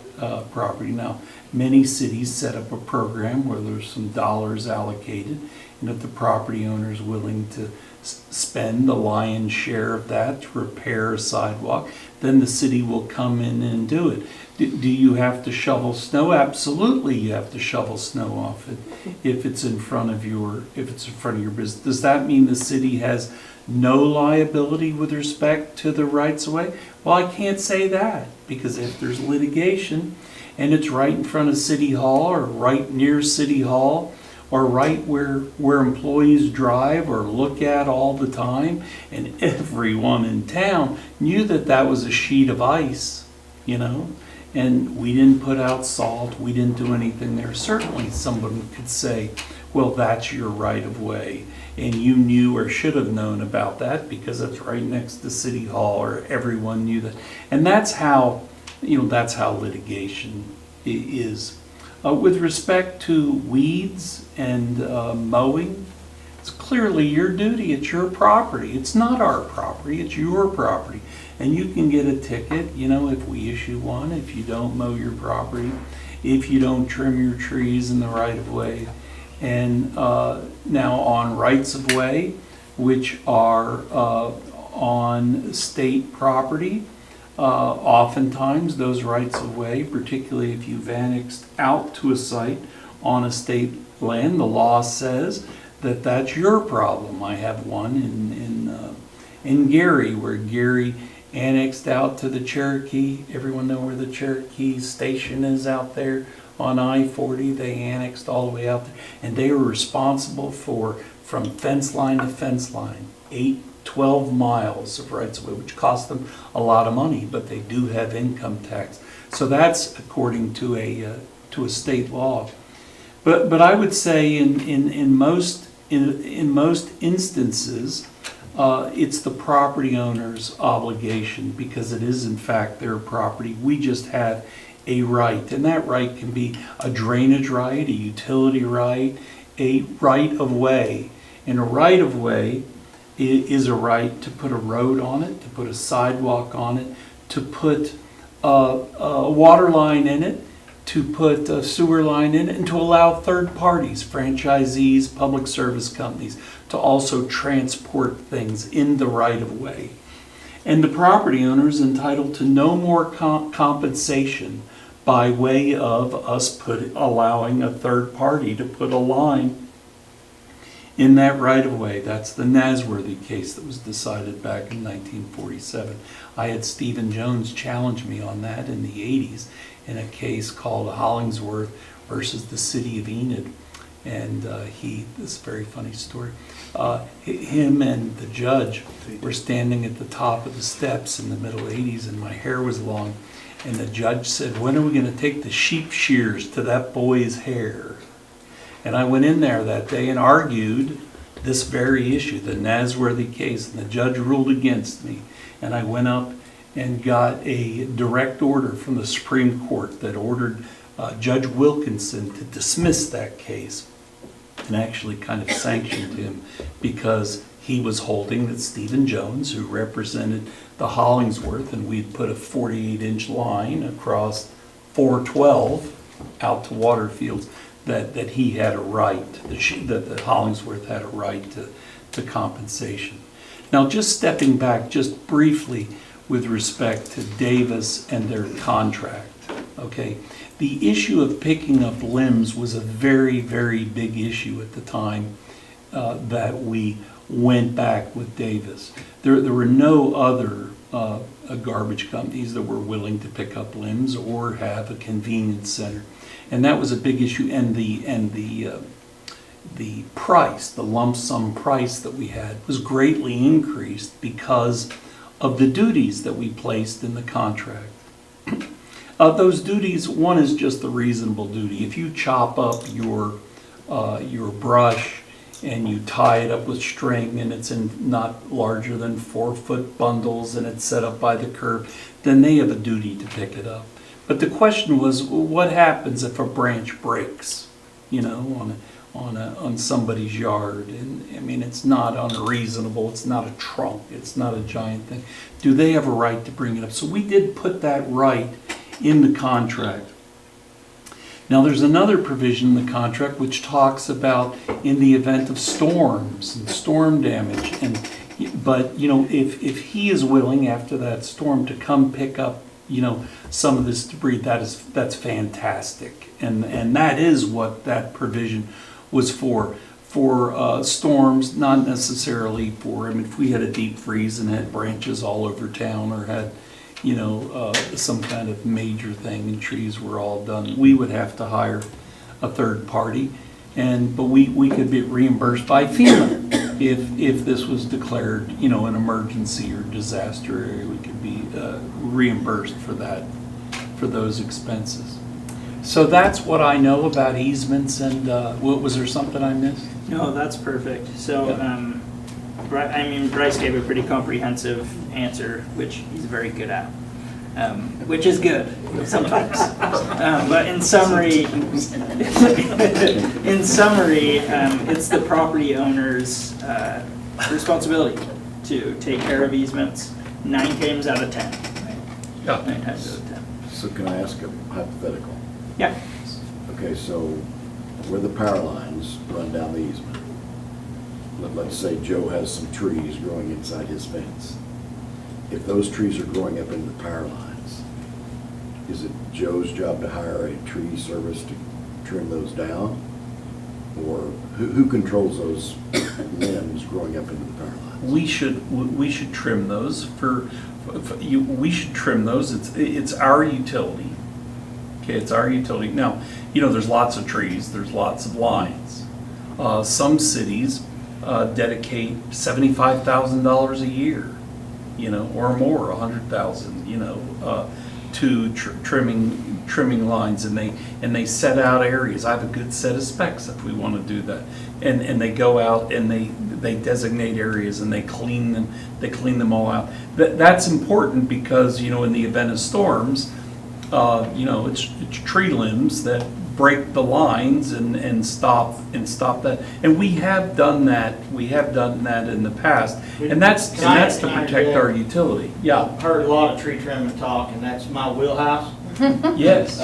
S5: property. Now, many cities set up a program where there's some dollars allocated, and if the property owner is willing to spend the lion's share of that to repair a sidewalk, then the city will come in and do it. Do you have to shovel snow? Absolutely, you have to shovel snow off it if it's in front of your business. Does that mean the city has no liability with respect to the rights of way? Well, I can't say that, because if there's litigation and it's right in front of City Hall or right near City Hall or right where employees drive or look at all the time, and everyone in town knew that was a sheet of ice, and we didn't put out salt, we didn't do anything there. Certainly someone could say, well, that's your right of way, and you knew or should have known about that because it's right next to City Hall, or everyone knew that. And that's how litigation is. With respect to weeds and mowing, it's clearly your duty. It's your property. It's not our property. It's your property. And you can get a ticket, if we issue one, if you don't mow your property, if you don't trim your trees in the right of way. And now on rights of way, which are on state property, oftentimes those rights of way, particularly if you've annexed out to a site on a state land, the law says that that's your problem. I have one in Gary, where Gary annexed out to the Cherokee. Everyone know where the Cherokee station is out there on I-40? They annexed all the way out there, and they were responsible for, from fence line to fence line, 12 miles of rights of way, which cost them a lot of money, but they do have income tax. So that's according to a state law. But I would say in most instances, it's the property owner's obligation, because it is in fact their property. We just have a right, and that right can be a drainage right, a utility right, a right of way. And a right of way is a right to put a road on it, to put a sidewalk on it, to put a water line in it, to put a sewer line in it, and to allow third parties, franchisees, public service companies, to also transport things in the right of way. And the property owner is entitled to no more compensation by way of us allowing a third party to put a line in that right of way. That's the Nasworthy case that was decided back in 1947. I had Stephen Jones challenge me on that in the 80s in a case called Hollingsworth versus the City of Enid. And this is a very funny story. Him and the judge were standing at the top of the steps in the middle 80s, and my hair was long. And the judge said, "When are we going to take the sheep shears to that boy's hair?" And I went in there that day and argued this very issue, the Nasworthy case, and the judge ruled against me. And I went up and got a direct order from the Supreme Court that ordered Judge Wilkinson to dismiss that case, and actually kind of sanctioned him because he was holding that Stephen Jones, who represented the Hollingsworth, and we'd put a 48-inch line across 412 out to Waterfields, that he had a right, that Hollingsworth had a right to compensation. Now, just stepping back just briefly with respect to Davis and their contract, okay? The issue of picking up limbs was a very, very big issue at the time that we went back with Davis. There were no other garbage companies that were willing to pick up limbs or have a convenience center. And that was a big issue, and the price, the lump sum price that we had was greatly increased because of the duties that we placed in the contract. Those duties, one is just the reasonable duty. If you chop up your brush and you tie it up with string and it's in not larger than 4-foot bundles and it's set up by the curb, then they have a duty to pick it up. But the question was, what happens if a branch breaks, on somebody's yard? And I mean, it's not unreasonable. It's not a trunk. It's not a giant thing. Do they have a right to bring it up? So we did put that right in the contract. Now, there's another provision in the contract which talks about in the event of storms and storm damage. But if he is willing after that storm to come pick up some of this debris, that's fantastic, and that is what that provision was for storms, not necessarily for, if we had a deep freeze and had branches all over town or had some kind of major thing and trees were all done, we would have to hire a third party, but we could be reimbursed by FEMA if this was declared an emergency or disaster area. We could be reimbursed for those expenses. So that's what I know about easements. And was there something I missed?
S7: No, that's perfect. So, Bryce gave a pretty comprehensive answer, which he's very good at, which is good sometimes. But in summary, it's the property owner's responsibility to take care of easements 9 times out of 10.
S5: Yeah.
S7: 9 times out of 10.
S4: So can I ask a hypothetical?
S7: Yeah.
S4: Okay, so where the power lines run down the easement, let's say Joe has some trees growing inside his fence. If those trees are growing up into the power lines, is it Joe's job to hire a tree service to trim those down? Or who controls those limbs growing up into the power lines?
S5: We should trim those we should trim those. It's our utility. Okay, it's our utility. Now, there's lots of trees, there's lots of lines. Some cities dedicate $75,000 a year, or more, $100,000, to trimming lines, and they set out areas. I have a good set of specs if we want to do that, and they go out and they designate areas and they clean them all out. That's important because in the event of storms, it's tree limbs that break the lines and stop that. And we have done that in the past, and that's to
S13: Can I
S5: protect
S13: interject?
S5: our utility. Yeah,
S13: I've heard a lot of tree trimming talk, and that's my wheelhouse.
S5: yes.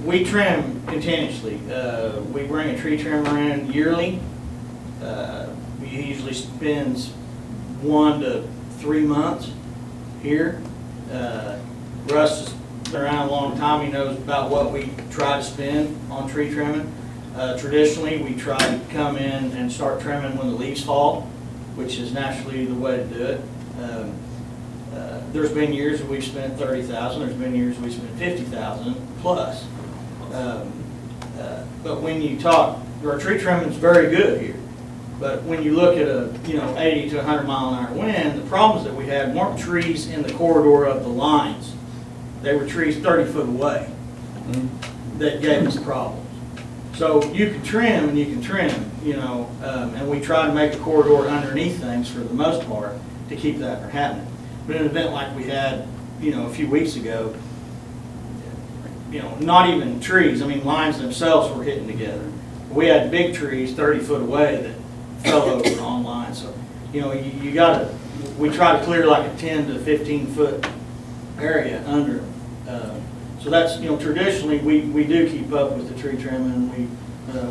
S13: We trim continuously. We bring a tree trimmer in yearly. He usually spends 1 to 3 months here. Russ has been around a long time. He knows about what we try to spend on tree trimming. Traditionally, we try to come in and start trimming when the leaves fall, which is naturally the way to do it. There's been years that we've spent $30,000. There's been years we spent $50,000 plus. But when you talk, our tree trimming is very good here. But when you look at a 80 to 100 mile an hour wind, the problems that we had weren't trees in the corridor of the lines. They were trees 30 foot away that gave us problems. So you can trim and you can trim, and we try to make a corridor underneath things for the most part to keep that from happening. But in an event like we had, a few weeks ago, not even trees, lines themselves were hitting together. We had big trees 30 foot away that fell over on lines. So, you gotta, we try to clear like a 10 to 15 foot area under them. So that's, traditionally, we do keep up with the tree trimming.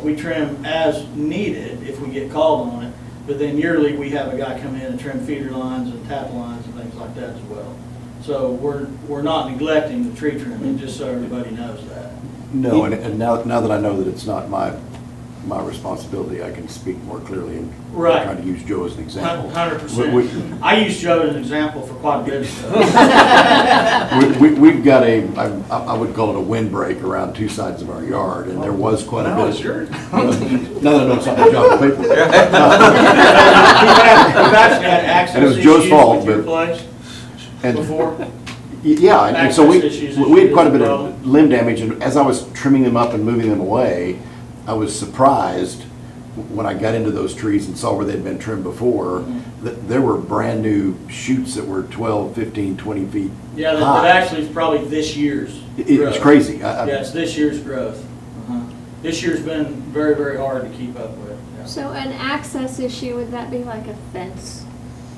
S13: We trim as needed if we get called on it, but then yearly we have a guy come in and trim feeder lines and tap lines and things like that as well. So we're not neglecting the tree trimming, just so everybody knows that.
S4: No, and now that I know that it's not my responsibility, I can speak more clearly and
S13: Right.
S4: try to use Joe as an example.
S13: 100%. I use Joe as an example for quite a bit of stuff.
S4: We've got I would call it a windbreak around 2 sides of our yard, and there was quite a bit.
S3: Now it's yours.
S4: No, it's not my job to pay for it.
S13: We've actually had access
S4: And it was
S13: issues
S4: Joe's fault,
S13: with your
S4: but-
S13: place
S4: And-
S13: before.
S4: Yeah, and so
S13: Access issues
S4: we had quite a
S13: is
S4: bit
S13: a
S4: of
S13: problem.
S4: limb damage, and as I was trimming them up and moving them away, I was surprised when I got into those trees and saw where they'd been trimmed before, that there were brand new shoots that were 12, 15, 20 feet
S13: Yeah, that
S4: high.
S13: actually is probably this year's
S4: It's
S13: growth.
S4: crazy.
S13: Yeah, it's this year's growth. This year's been very, very hard to keep up with. Yeah.
S1: So an access issue, would that be like a fence?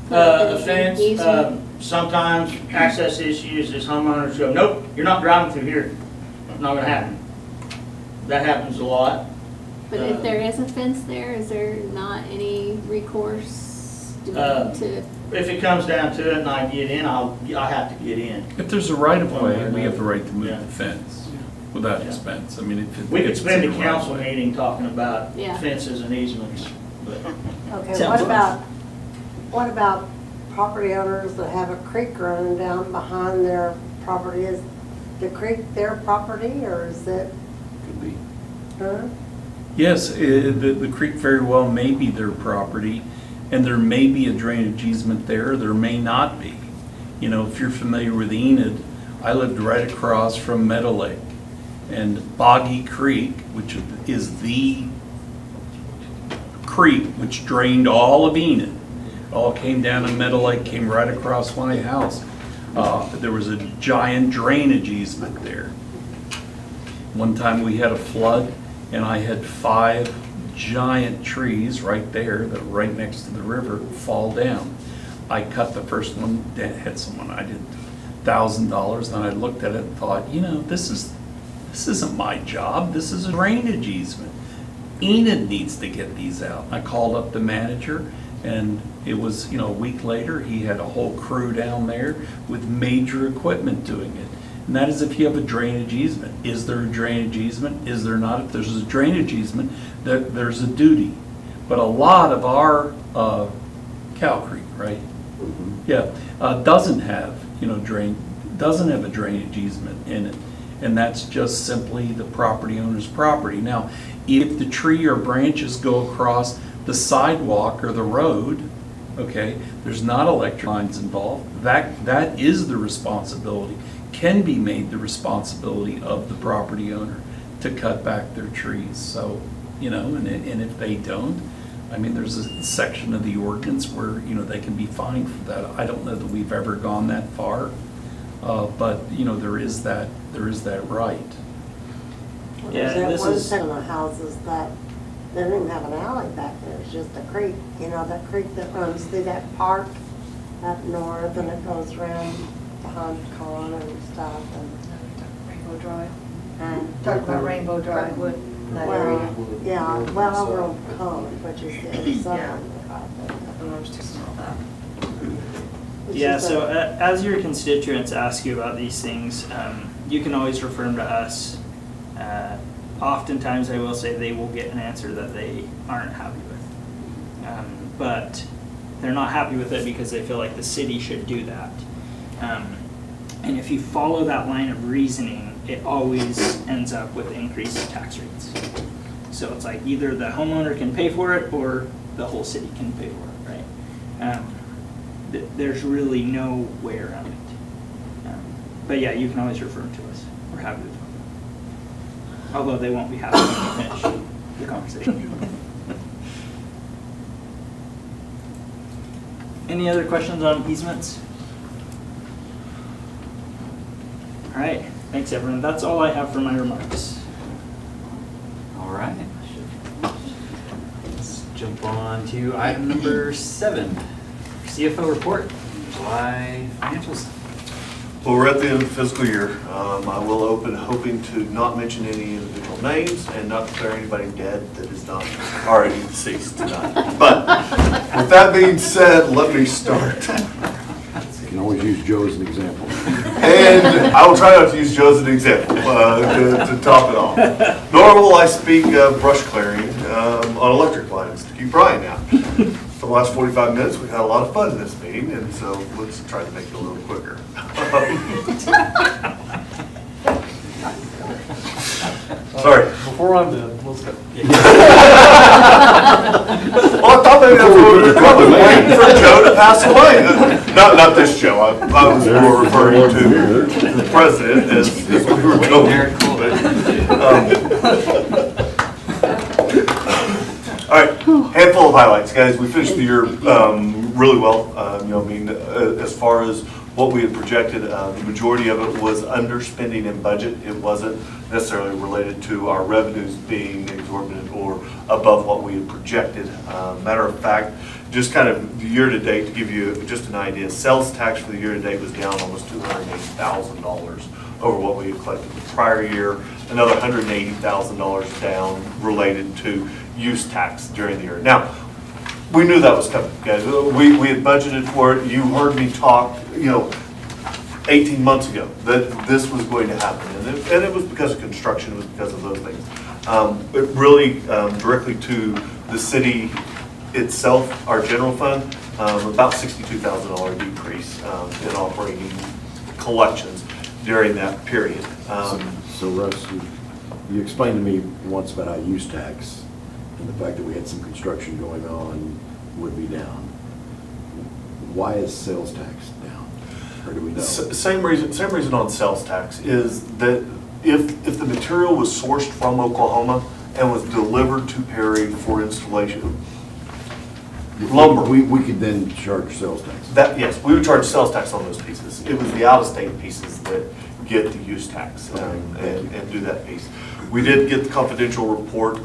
S13: The fence,
S1: Easement?
S13: sometimes access issues is homeowners go, nope, you're not driving through here. Not gonna happen. That happens a lot.
S1: But if there is a fence there, is there not any recourse to?
S13: If it comes down to it and I get in, I have to get in.
S5: If there's a right of way, we have the right to move
S13: Yeah.
S5: the fence without
S13: Yeah.
S5: expense. If
S13: We could
S5: it's
S13: spend a
S5: in the right
S13: council
S5: of way.
S13: meeting talking about
S1: Yeah.
S13: fences and easements, but.
S8: Okay,
S13: Sounds
S8: what about property owners that have a creek running down behind their property? Is the creek their property, or is it,
S4: Could be.
S8: huh?
S5: Yes, the creek very well may be their property, and there may be a drainage easement there, there may not be. If you're familiar with Enid, I lived right across from Meadow Lake. And Boggy Creek, which is the creek which drained all of Enid, all came down to Meadow Lake, came right across my house. There was a giant drainage easement there. One time we had a flood, and I had 5 giant trees right there, that were right next to the river, fall down. I cut the first one, had someone, I did $1,000, and I looked at it and thought, this isn't my job, this is a drainage easement. Enid needs to get these out. I called up the manager, and it was, a week later, he had a whole crew down there with major equipment doing it. And that is if you have a drainage easement. Is there a drainage easement? Is there not? If there's a drainage easement, there's a duty. But a lot of our Cow Creek, right? Yeah, doesn't have, doesn't have a drainage easement in it. And that's just simply the property owner's property. Now, if the tree or branches go across the sidewalk or the road, okay, there's not electric lines involved, that is the responsibility, can be made the responsibility of the property owner to cut back their trees. So, and if they don't, there's a section of the ordinance where, they can be fined for that. I don't know that we've ever gone that far, but, there is that right.
S7: Yeah,
S8: There's
S7: this
S8: that one
S7: is-
S8: set of houses that, they don't even have an alley back there, it's just a creek, you know, that creek that runs through that park up north, and it goes around behind Con and stuff, and,
S2: Rainbow Drive.
S8: and.
S2: Talk about Rainbow Drive, what, that area.
S8: Well, yeah, well, over on Con, which is the other side. It's
S7: Yeah,
S8: just
S7: so
S8: a-
S7: as your constituents ask you about these things, you can always refer them to us. Oftentimes, I will say they will get an answer that they aren't happy with. But they're not happy with it because they feel like the city should do that. And if you follow that line of reasoning, it always ends up with increased tax rates. So it's like either the homeowner can pay for it or the whole city can pay for it, right? There's really no way around it. But yeah, you can always refer them to us. We're happy to talk. Although they won't be happy when we finish the conversation. Any other questions on easements? All right, thanks everyone. That's all I have for my remarks.
S10: All right. Let's jump on to item number 7, CFO report, July financials.
S14: Well, we're at the end of the fiscal year. I will open hoping to not mention any individual names and not declare anybody dead that is not already deceased tonight. But with that being said, let me start.
S4: You can always use Joe as an example.
S14: And I will try not to use Joe as an example to top it off. Nor will I speak of brush clearing on electric lines to keep Brian out. For the last 45 minutes, we've had a lot of fun in this meeting, and so let's try to make it a little quicker. Sorry.
S9: Before I'm dead, let's go.
S14: Well, I thought maybe that's what we were doing, waiting for Joe to pass away. Not this Joe, I was more referring to the president as we were going. All right, handful of highlights, guys. We finished the year really well. As far as what we had projected, the majority of it was underspending in budget. It wasn't necessarily related to our revenues being exorbitant or above what we had projected. Matter of fact, just kind of year-to-date, to give you just an idea, sales tax for the year-to-date was down almost $280,000 over what we had collected the prior year. Another $180,000 down related to use tax during the year. Now, we knew that was coming, guys. We had budgeted for it. You heard me talk, 18 months ago that this was going to happen. And it was because of construction, it was because of those things. But really, directly to the city itself, our general fund, about $62,000 decrease in operating collections during that period.
S4: So Russ, you explained to me once about how use tax and the fact that we had some construction going on would be down. Why is sales tax down? Or do we know?
S14: Same reason on sales tax is that if the material was sourced from Oklahoma and was delivered to Perry for installation, lumber.
S4: We could then charge sales tax.
S14: Yes, we would charge sales tax on those pieces. It was the out-of-state pieces that get the use tax and do that piece. We did get the confidential report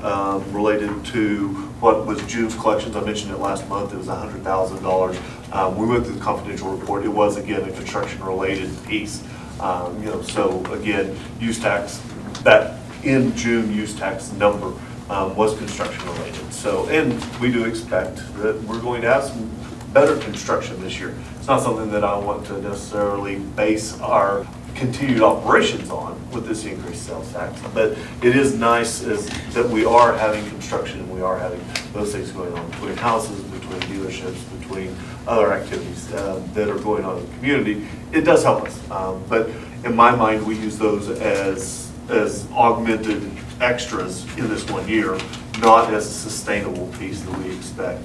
S14: related to what was June's collections. I mentioned it last month. It was $100,000. We went through the confidential report. It was, again, a construction-related piece. So again, use tax, that in June use tax number was construction-related. So, and we do expect that we're going to have some better construction this year. It's not something that I want to necessarily base our continued operations on with this increased sales tax, but it is nice that we are having construction and we are having those things going on between houses, between dealerships, between other activities that are going on in the community. It does help us, but in my mind, we use those as augmented extras in this one year, not as a sustainable piece that we expect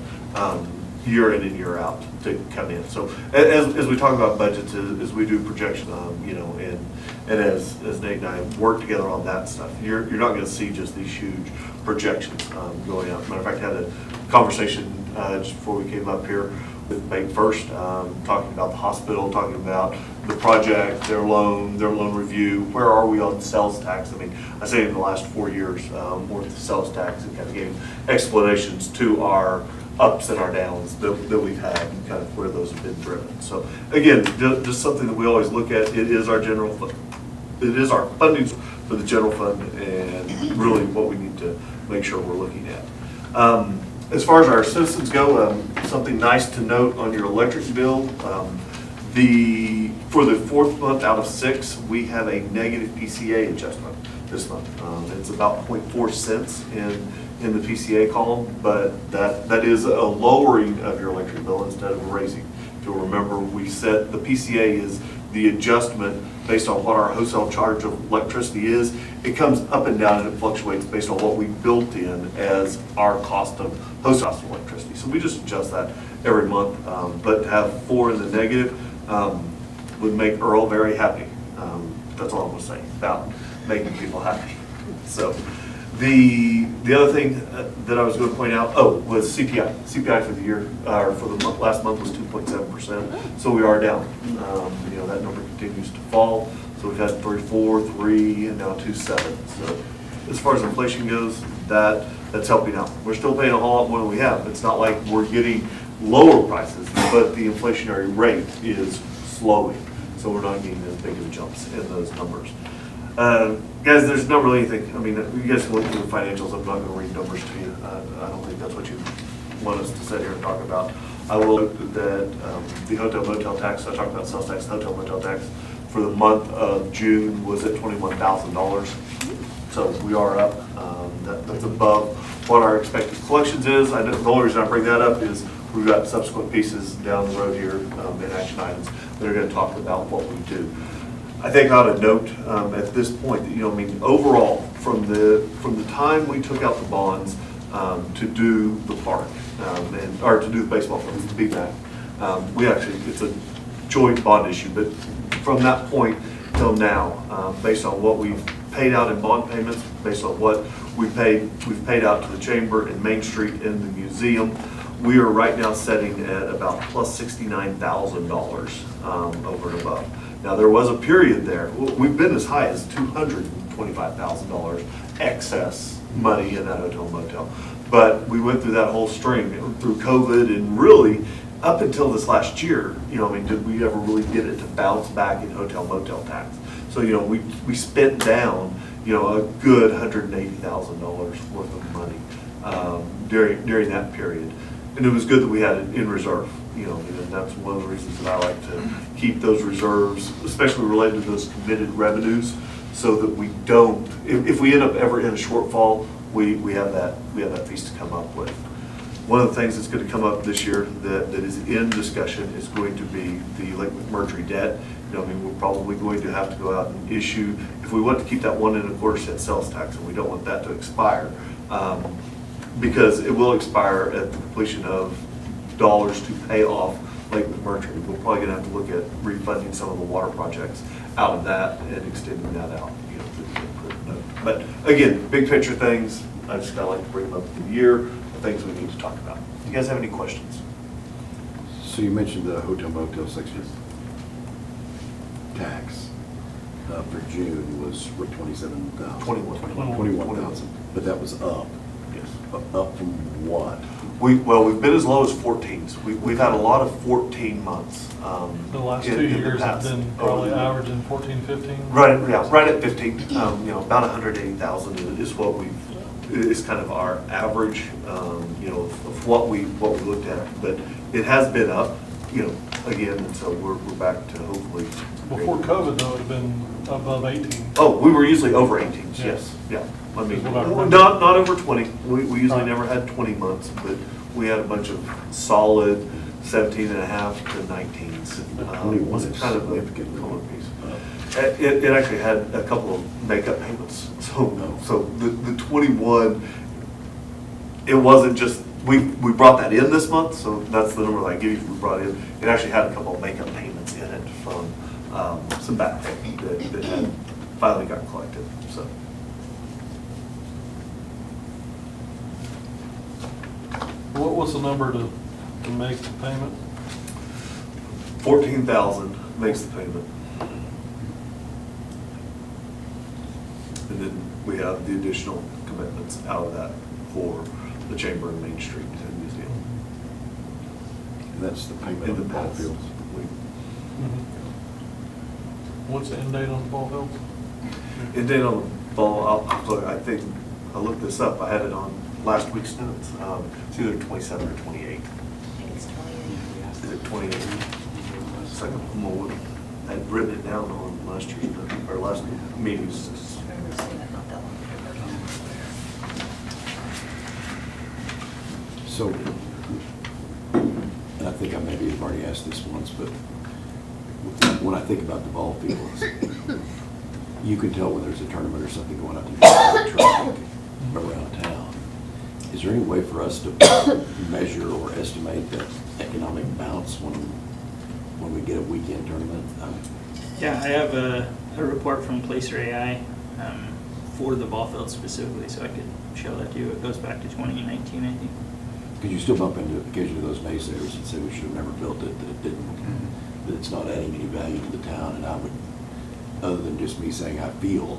S14: year in and year out to come in. So as we talk about budgets, as we do projection, and as Nate and I work together on that stuff, you're not going to see just these huge projections going out. Matter of fact, I had a conversation just before we came up here with Bank First, talking about the hospital, talking about the project, their loan review, where are we on sales tax? I mean, I say in the last 4 years, more with the sales tax, and kind of gave explanations to our ups and our downs that we've had, and kind of where those have been driven. So again, just something that we always look at. It is our general fund. It is our funding for the general fund, and really what we need to make sure we're looking at. As far as our citizens go, something nice to note on your electric bill, for the 4th month out of 6, we have a negative PCA adjustment this month. It's about 0.4 cents in the PCA column, but that is a lowering of your electric bill instead of a raising. If you'll remember, we said the PCA is the adjustment based on what our wholesale charge of electricity is. It comes up and down and it fluctuates based on what we built in as our cost of wholesale cost of electricity. So we just adjust that every month, but to have 4 in the negative would make Earl very happy. That's all I'm gonna say about making people happy. So the other thing that I was going to point out, was CPI. CPI for the year, or for the last month was 2.7%. So we are down. That number continues to fall. So we've had 3.4, 3, and now 2.7. So as far as inflation goes, that's helping out. We're still paying a whole lot more than we have. It's not like we're getting lower prices, but the inflationary rate is slowing. So we're not getting as big of jumps in those numbers. Guys, there's not really anything, I mean, you guys can look through the financials. I'm not going to read numbers to you. I don't think that's what you want us to sit here and talk about. I will note that the hotel motel tax, I talked about sales tax, hotel motel tax, for the month of June was at $21,000. So we are up. That's above what our expected collections is. I know the only reason I bring that up is we've got subsequent pieces down the road here in action items that are going to talk about what we do. I think I ought to note at this point that, overall, from the time we took out the bonds to do the park, or to do the baseball field, the BMAC, it's a joint bond issue, but from that point till now, based on what we've paid out in bond payments, based on what we've paid out to the chamber and Main Street and the museum, we are right now sitting at about plus $69,000 over and above. Now, there was a period there, we've been as high as $225,000 excess money in that hotel motel. But we went through that whole string, through COVID, and really, up until this last year, did we ever really get it to bounce back in hotel motel tax? So, we spent down, a good $180,000 worth of money during that period. And it was good that we had it in reserve. And that's one of the reasons that I like to keep those reserves, especially related to those committed revenues, so that we don't, if we end up ever in a shortfall, we have that piece to come up with. One of the things that's going to come up this year that is in discussion is going to be the Lake McMurtry debt. We're probably going to have to go out and issue, if we want to keep that 1 1/4 cent sales tax, and we don't want that to expire, because it will expire at the completion of dollars to pay off Lake McMurtry. We're probably going to have to look at refunding some of the water projects out of that and extending that out. But again, big picture things, I just kind of like to bring them up for the year, the things we need to talk about. Do you guys have any questions?
S4: So you mentioned the hotel motel section tax for June was what, 27,000? 21,000, but that was up.
S14: Yes.
S4: Up from what?
S14: We've been as low as 14s. We've had a lot of 14 months.
S9: The last 2
S14: in the
S9: years have
S14: past.
S9: been probably averaging 14, 15.
S14: Right at 15. About 180,000 is what is kind of our average, of what we looked at. But it has been up, again, and so we're back to hopefully.
S9: Before COVID, though, it had been above 18.
S14: Oh, we were usually over 18s,
S9: Yeah.
S14: yes, yeah. I mean,
S9: Is what I remember.
S14: not over 20. We usually
S9: Right.
S14: never had 20 months, but we had a bunch of solid 17.5 to 19s.
S4: 21
S14: Was
S4: is
S14: kind of a
S4: significantly
S14: color piece. It actually had a couple of makeup payments. So the 21, it wasn't just, we brought that in this month, so that's the number that I give you we brought in. It actually had a couple of makeup payments in it from some back pay that had finally got collected, so.
S9: What's the number to make the payment?
S14: 14,000 makes the payment. And then we have the additional commitments out of that for the Chamber and Main Street and Museum.
S4: And that's the payment
S14: In
S4: of
S14: the
S4: the ball
S14: past.
S4: fields.
S9: What's the end date on the ball fields?
S14: And then on the ball, I think, I looked this up, I had it on last week's notes. It's either 27 or 28.
S2: I think it's 28.
S14: Is it 28? Second, well, I had written it down on last year's, or last meeting's.
S2: I remember seeing that not that long ago.
S4: So, and I think I maybe have already asked this once, but when I think about the ball fields, you can tell when there's a tournament or something going on, there's traffic around town. Is there any way for us to measure or estimate the economic bounce when we get a weekend tournament?
S7: Yeah, I have a report from Placer AI for the ball field specifically, so I could show that to you. It goes back to 2019, I think.
S4: Because you still bump into occasionally those naysayers that say we should have never built it, that it didn't, that it's not adding any value to the town, and I would, other than just me saying I feel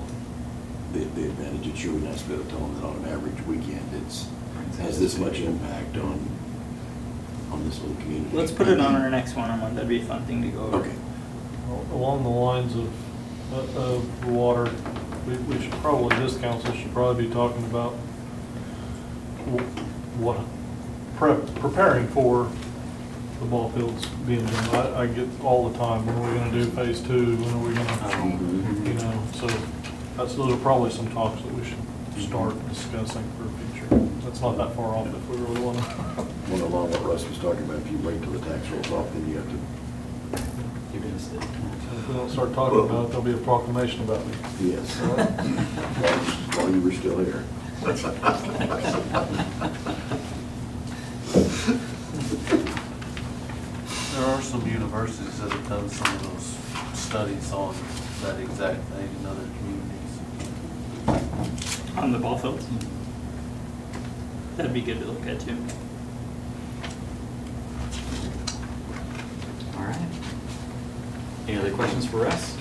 S4: the advantage, it's really nice to be able to tell them that on an average weekend, it's, has this much impact on this little community.
S7: Let's put it on our next one-on-one. That'd be a fun thing to go over.
S4: Okay.
S9: Along the lines of water, we should probably, this council should probably be talking about what, preparing for the ball fields being done. I get all the time, when are we gonna do phase 2, when are we gonna, you know, so those are probably some talks that we should start discussing for the future. That's not that far off if we really wanna.
S4: Well, along what Russ was talking about, if you wait till the tax rolls off, then you have to.
S9: If we don't start talking about it, there'll be a proclamation about it.
S4: Yes. While you were still here.
S15: There are some universities that have done some of those studies on that exact thing in other communities.
S7: On the ball fields. That'd be good to look at too.
S10: All right. Any other questions for Russ?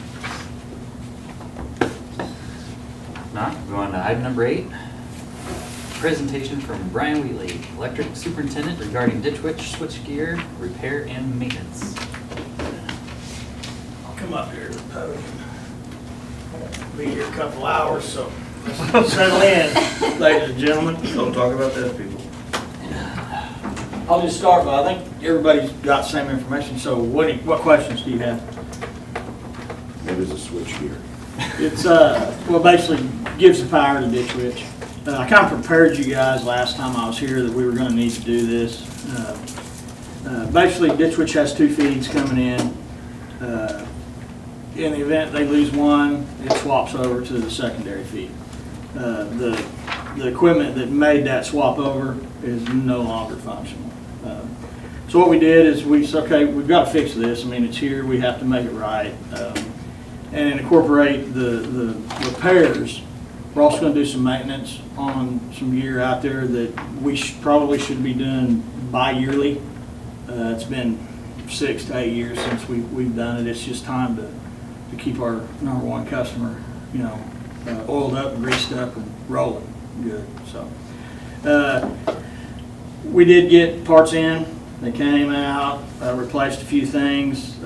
S10: Not, go on to item number 8. Presentation from Brian Wheatley, Electric Superintendent regarding Ditch Witch switchgear repair and maintenance.
S13: I'll come up here to the podium. Be here a couple hours, so settle in, ladies and gentlemen.
S15: Don't talk about that, people.
S13: I'll just start by, I think everybody's got the same information, so what questions do you have?
S4: What is a switch gear?
S13: It's, well, basically gives the power to Ditch Witch. I kind of prepared you guys last time I was here that we were gonna need to do this. Basically, Ditch Witch has 2 feeds coming in. In the event they lose one, it swaps over to the secondary feed. The equipment that made that swap over is no longer functional. So what we did is we said, okay, we've got to fix this. I mean, it's here, we have to make it right. And incorporate the repairs. We're also going to do some maintenance on some gear out there that we probably should be doing bi-yearly. It's been 6 to 8 years since we've done it. It's just time to keep our #1 customer, you know, oiled up, greased up, and rolling good. So we did get parts in. They came out, replaced a few things.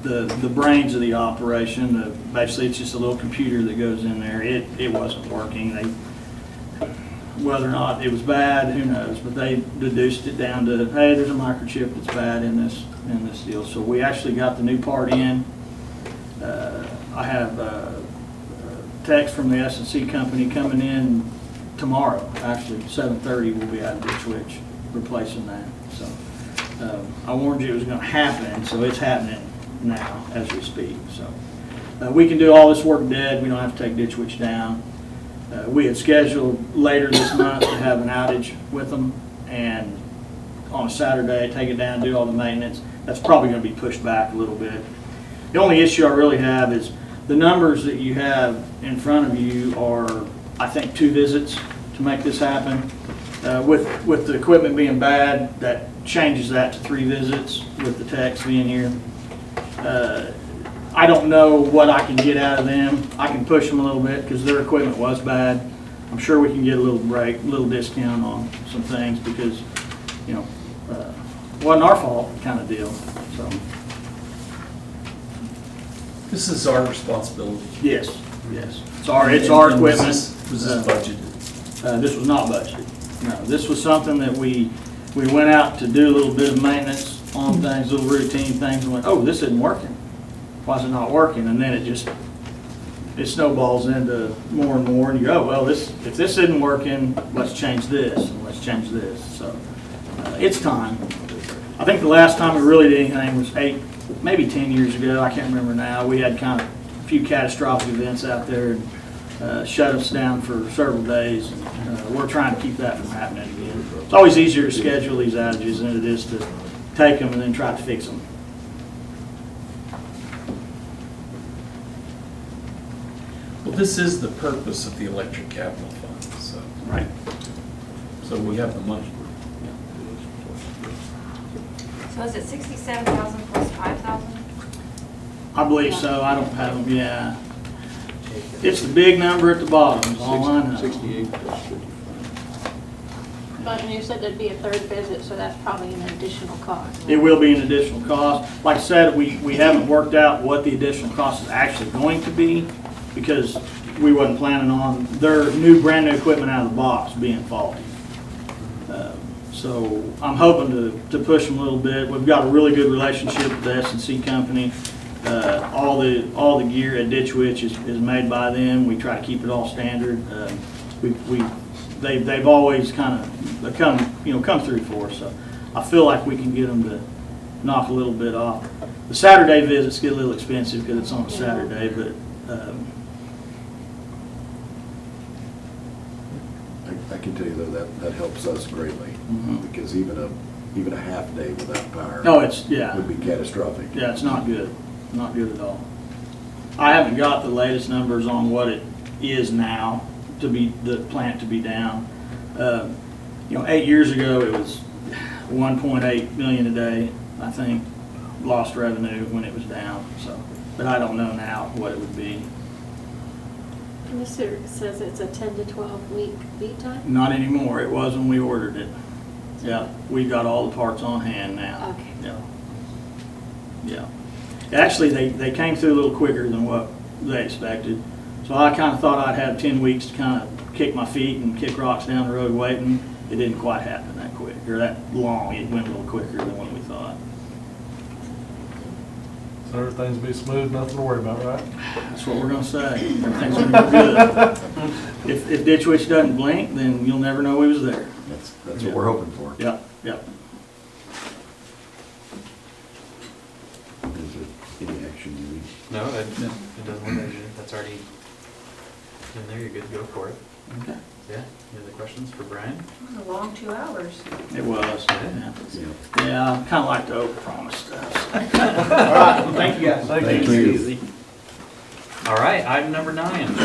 S13: The brains of the operation, basically it's just a little computer that goes in there. It wasn't working. Whether or not it was bad, who knows, but they deduced it down to, hey, there's a microchip that's bad in this deal. So we actually got the new part in. I have a text from the S&C company coming in tomorrow. Actually, 7:30 we'll be at Ditch Witch replacing that. So I warned you it was going to happen, so it's happening now as we speak. So we can do all this work dead. We don't have to take Ditch Witch down. We had scheduled later this month to have an outage with them, and on a Saturday take it down, do all the maintenance. That's probably going to be pushed back a little bit. The only issue I really have is the numbers that you have in front of you are, I think, 2 visits to make this happen. With the equipment being bad, that changes that to 3 visits with the techs being here. I don't know what I can get out of them. I can push them a little bit because their equipment was bad. I'm sure we can get a little break, a little discount on some things because, you know, wasn't our fault kind of deal, so.
S5: This is our responsibility.
S13: Yes, yes. It's our equipment.
S5: Was this budgeted?
S13: This was not budgeted. No, this was something that we went out to do a little bit of maintenance on things, little routine things, and went, oh, this isn't working. Why is it not working? And then it snowballs into more and more, and you go, well, if this isn't working, let's change this, and let's change this. So it's time. I think the last time we really did anything was 8, maybe 10 years ago. I can't remember now. We had kind of a few catastrophic events out there and shut us down for several days. We're trying to keep that from happening again. It's always easier to schedule these outages than it is to take them and then try to fix them.
S5: Well, this is the purpose of the electric capital fund, so.
S13: Right.
S5: So we have the money.
S2: So is it 67,000 plus 5,000?
S13: I believe so. I don't have them, yeah. It's the big number at the bottom, is all I know.
S3: 68 plus 55.
S1: But you said there'd be a third visit, so that's probably an additional cost.
S13: It will be an additional cost. Like I said, we haven't worked out what the additional cost is actually going to be because we wasn't planning on their brand new equipment out of the box being faulty. So I'm hoping to push them a little bit. We've got a really good relationship with the S&C company. All the gear at Ditch Witch is made by them. We try to keep it all standard. They've always kind of come through for us. So I feel like we can get them to knock a little bit off. The Saturday visits get a little expensive because it's on a Saturday, but
S4: I can tell you though, that helps us greatly, because even a half day without power.
S13: no, it's, yeah.
S4: Would be catastrophic.
S13: Yeah, it's not good. Not good at all. I haven't got the latest numbers on what it is now to be, the plant to be down. 8 years ago, it was 1.8 million a day, I think, lost revenue when it was down, so. But I don't know now what it would be.
S1: This here says it's a 10 to 12 week lead time?
S13: Not anymore. It was when we ordered it. Yeah, we got all the parts on hand now.
S1: Okay.
S13: Yeah. Actually, they came through a little quicker than what they expected. So I kind of thought I'd have 10 weeks to kind of kick my feet and kick rocks down the road waiting. It didn't quite happen that quick, or that long. It went a little quicker than what we thought.
S9: So everything's be smooth, nothing to worry about, right?
S13: That's what we're gonna say. Everything's gonna be good. If Ditch Witch doesn't blink, then you'll never know we was there.
S4: That's what we're hoping for.
S13: Yep.
S4: Is there any action you need?
S10: No, it doesn't look like that's already in there. You're good to go for it.
S13: Okay.
S10: Yeah. Any other questions for Brian?
S2: It was a long 2 hours.
S13: It was.
S4: Yeah.
S13: Yeah, I kind of like to overpromise stuff. All right, well, thank you guys.
S4: Thank you.
S10: All right, item number 9.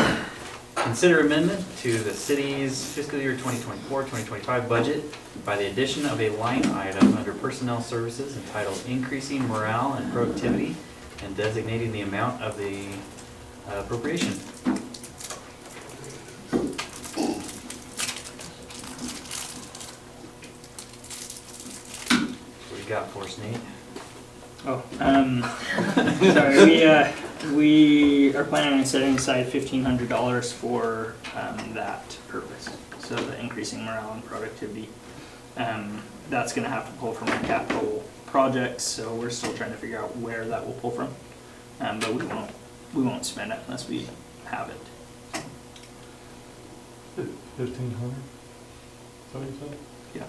S10: Consider amendment to the city's fiscal year 2024-2025 budget by the addition of a line item under personnel services entitled Increasing Morale and Productivity and designating the amount of the appropriation. What do you got for us, Nate?
S7: Sorry, we are planning on setting aside $1,500 for that purpose. So the increasing morale and productivity. That's gonna have to pull from our capital projects, so we're still trying to figure out where that will pull from. But we won't spend it unless we have it.
S9: 1,500? Is that what you said?
S7: Yeah.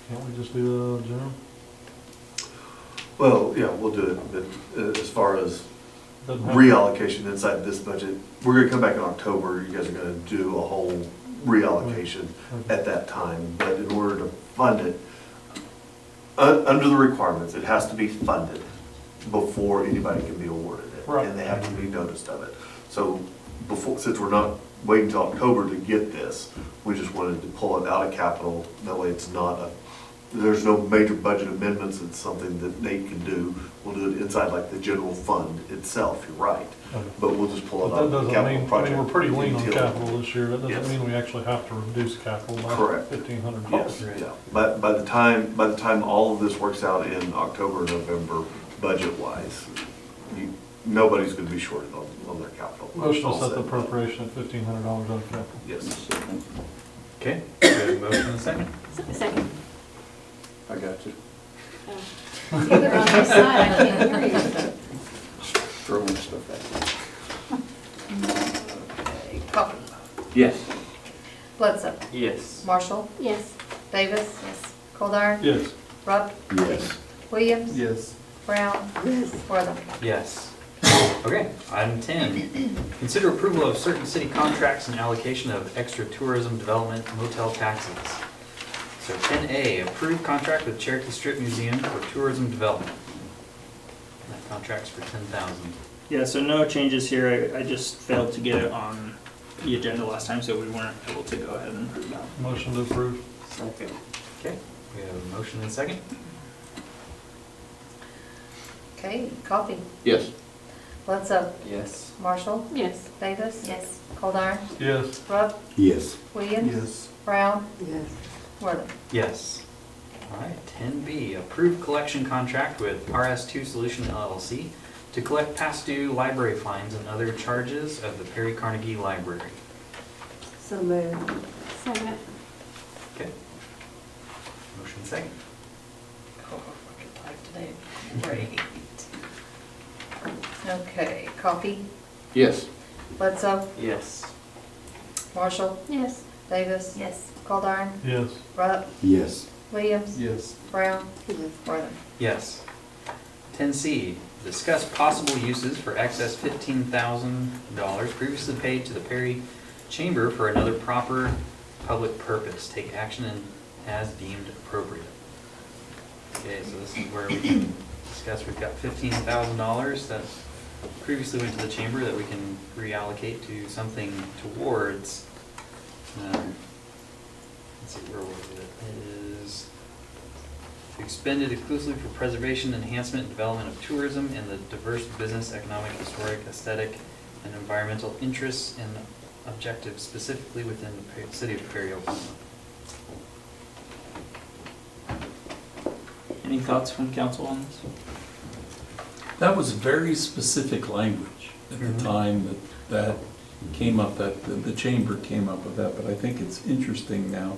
S9: Can't we just do the general?
S14: Well, yeah, we'll do it, but as far as
S9: Doesn't have-
S14: reallocation inside this budget, we're gonna come back in October, you guys are gonna do a whole reallocation at that time, but in order to fund it, under the requirements, it has to be funded before anybody can be awarded it.
S9: Right.
S14: And they have to be noticed of it. So before, since we're not waiting till October to get this, we just wanted to pull it out of capital, that way it's not there's no major budget amendments. It's something that Nate can do. We'll do it inside like the general fund itself, you're right.
S9: Okay.
S14: But we'll just pull it
S9: But
S14: out
S9: that
S14: of the
S9: doesn't
S14: capital
S9: mean, I
S14: project.
S9: mean, we're pretty lean on
S14: utility.
S9: capital this year. That
S14: Yes.
S9: doesn't mean we actually have to reduce capital by
S14: Correct.
S9: $1,500.
S14: Yes, yeah. But by the time all of this works out in October, November, budget-wise, nobody's gonna be short on their capital.
S9: Motion to
S14: All
S9: set the
S14: set.
S9: appropriation at $1,500 out of capital.
S14: Yes.
S10: Okay, we have a motion and a second.
S1: Second.
S3: I got you.
S1: Oh. You're on this side, I can't hear you.
S3: Throwing stuff
S2: Okay, Coffee.
S3: Yes.
S2: Bledsoe.
S12: Yes.
S2: Marshall.
S1: Yes.
S2: Davis. Yes. Goldar.
S9: Yes.
S2: Rupp.
S4: Yes.
S2: Williams.
S15: Yes.
S2: Brown.
S8: Yes.
S2: Wortham.
S10: Yes. Okay, item 10, consider approval of certain city contracts and allocation of extra tourism development motel taxes. So 10A, approved contract with Cherokee Strip Museum for tourism development. That contract's for $10,000.
S7: Yeah, so no changes here. I just failed to get it on the agenda last time, so we weren't able to go ahead and approve that.
S9: Motion to approve.
S12: Second.
S10: Okay, we have a motion and a second.
S2: Okay, Coffee.
S3: Yes.
S2: Bledsoe.
S12: Yes.
S2: Marshall.
S1: Yes.
S2: Davis. Yes. Goldar.
S9: Yes.
S2: Rupp.
S4: Yes.
S2: Williams.
S15: Yes.
S2: Brown.
S8: Yes.
S2: Wortham.
S10: Yes. All right, 10B, approved collection contract with RS2 Solution LLC to collect past due library fines and other charges of the Perry Carnegie Library.
S8: So moved.
S1: Second.
S10: Okay. Motion second.
S2: Oh, I can type today. Great. Okay, Coffee.
S3: Yes.
S2: Bledsoe.
S12: Yes.
S2: Marshall.
S1: Yes.
S2: Davis. Yes. Goldar.
S9: Yes.
S2: Rupp.
S4: Yes.
S2: Williams.
S15: Yes.
S2: Brown.
S8: Yes.
S2: Wortham.
S10: Yes. 10C, discuss possible uses for excess $15,000 previously paid to the Perry Chamber for another proper public purpose. Take action as deemed appropriate. Okay, so this is where we can discuss, we've got $15,000 that previously went to the chamber that we can reallocate to something towards, let's see, where was it? It is expended exclusively for preservation, enhancement, and development of tourism and the diverse business, economic, historic, aesthetic, and environmental interests and objectives specifically within the city of Perry, Oklahoma.
S7: Any thoughts from council on this?
S5: That was very specific language at the time that came up, that the chamber came up with that, but I think it's interesting now,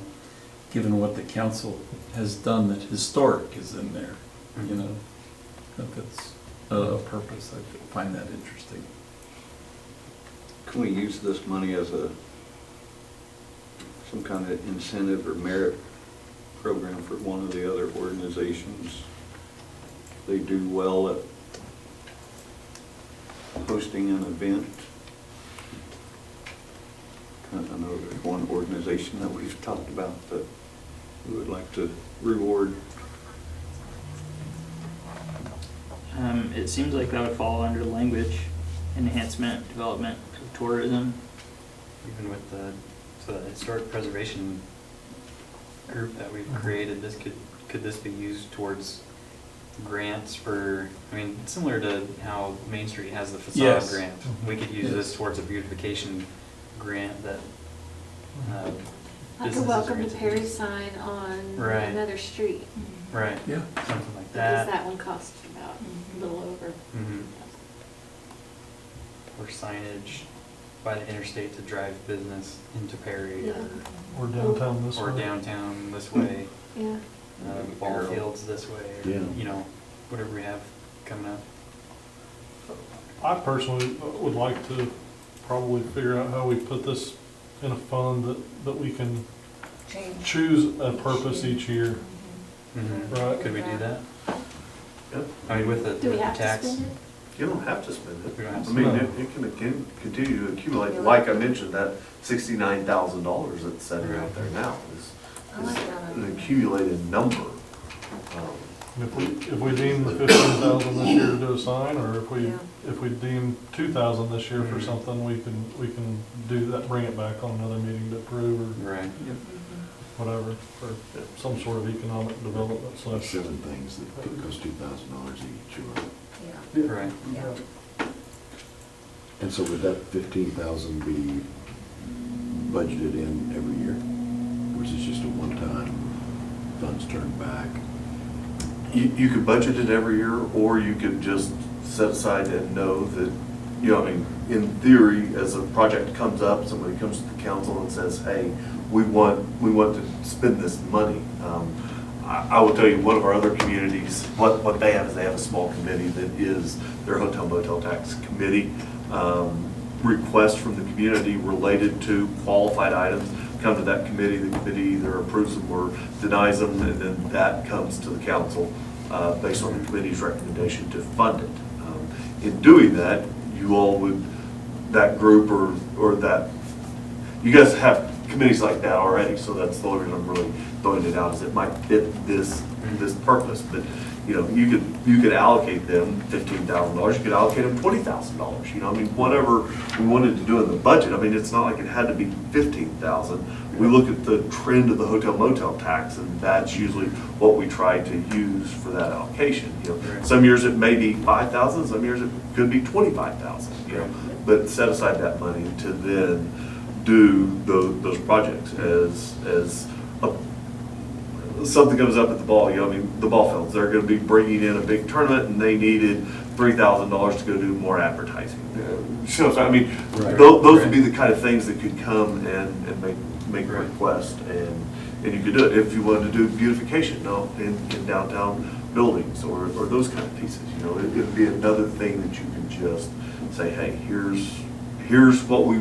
S5: given what the council has done, that historic is in there, you know, that's a purpose. I find that interesting.
S3: Can we use this money as some kind of incentive or merit program for one of the other organizations? They do well at hosting an event. I know there's one organization that we've talked about that we would like to reward.
S7: It seems like that would fall under language enhancement, development, of tourism.
S10: Even with the historic preservation group that we've created, this could this be used towards grants for, I mean, similar to how Main Street has the facade
S5: Yes.
S10: grant. We could use this towards a beautification grant that
S1: Like a
S10: businesses are
S1: welcome to
S10: into.
S1: Perry sign on
S10: Right.
S1: another street.
S10: Right,
S5: Yeah.
S10: something like
S1: Because
S10: that.
S1: that one costs about a little over.
S10: Mhm. Or signage by the interstate to drive business into Perry.
S1: Yeah.
S9: Or downtown this way.
S10: Or downtown this way,
S1: Yeah.
S10: ball fields this way, or,
S4: Yeah.
S10: you know, whatever we have coming up.
S9: I personally would like to probably figure out how we put this in a fund that we can
S2: Change.
S9: choose a purpose each year. Right.
S10: Could we do that?
S14: Yep.
S10: I mean, with the
S1: Do we have to
S10: tax.
S1: spend it?
S14: You don't have to spend it.
S10: We don't have to
S14: I mean,
S9: spend
S14: it can continue to accumulate. Like I mentioned, that $69,000 that's sitting out there now
S2: I like
S14: is
S2: that.
S14: an accumulated number.
S9: If we deem the 15,000 this year to do a sign, or
S2: Yeah.
S9: if we deem 2,000 this year for something, we can do that, bring it back on another meeting to approve, or
S10: Right.
S9: whatever, for some sort of economic development, so.
S4: Like 7 things that cost $2,000 each. Or,
S2: Yeah.
S10: Right.
S2: Yeah.
S4: and so would that 15,000 be budgeted in every year, or is it just a one-time funds turned back?
S14: You could budget it every year, or you could just set aside and know that, you know, I mean, in theory, as a project comes up, somebody comes to the council and says, hey, we want to spend this money. I will tell you, one of our other communities, what they have is they have a small committee that is their hotel motel tax committee. Requests from the community related to qualified items come to that committee. The committee either approves them or denies them, and then that comes to the council based on the committee's recommendation to fund it. In doing that, you all would, that group or that, you guys have committees like that already, so that's the only reason I'm really throwing it out, is it might fit this purpose. But, you know, you could allocate them $15,000, you could allocate them $20,000, you know, I mean, whatever we wanted to do in the budget. I mean, it's not like it had to be $15,000. We look at the trend of the hotel motel tax, and that's usually what we try to use for that allocation. You know, some years it may be $5,000, some years it could be $25,000, you know, but set aside that money to then do those projects as something comes up at the ball, you know, I mean, the ball fields, they're gonna be bringing in a big tournament and they needed $3,000 to go do more advertising. So, I mean,
S4: Right.
S14: those would be the kind of things that could come and make a request, and you could do it. If you wanted to do beautification, in downtown buildings or those kind of pieces, you know, it'd be another thing that you could just say, hey, here's what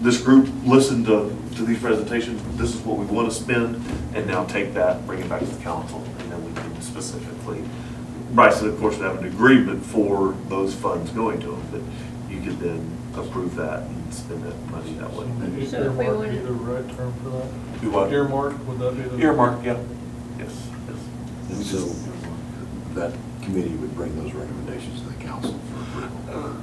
S14: this group listened to these presentations, this is what we want to spend, and now take that, bring it back to the council, and then we can specifically, Bryson, of course, would have an agreement for those funds going to them, but you could then approve that and spend that money that way.
S1: So if we
S9: Earmark
S1: wanted-
S9: be the right term for that?
S14: Do what?
S9: Earmark, would that be the?
S14: Earmark, yeah, yes.
S4: And so that committee would bring those recommendations to the council for approval.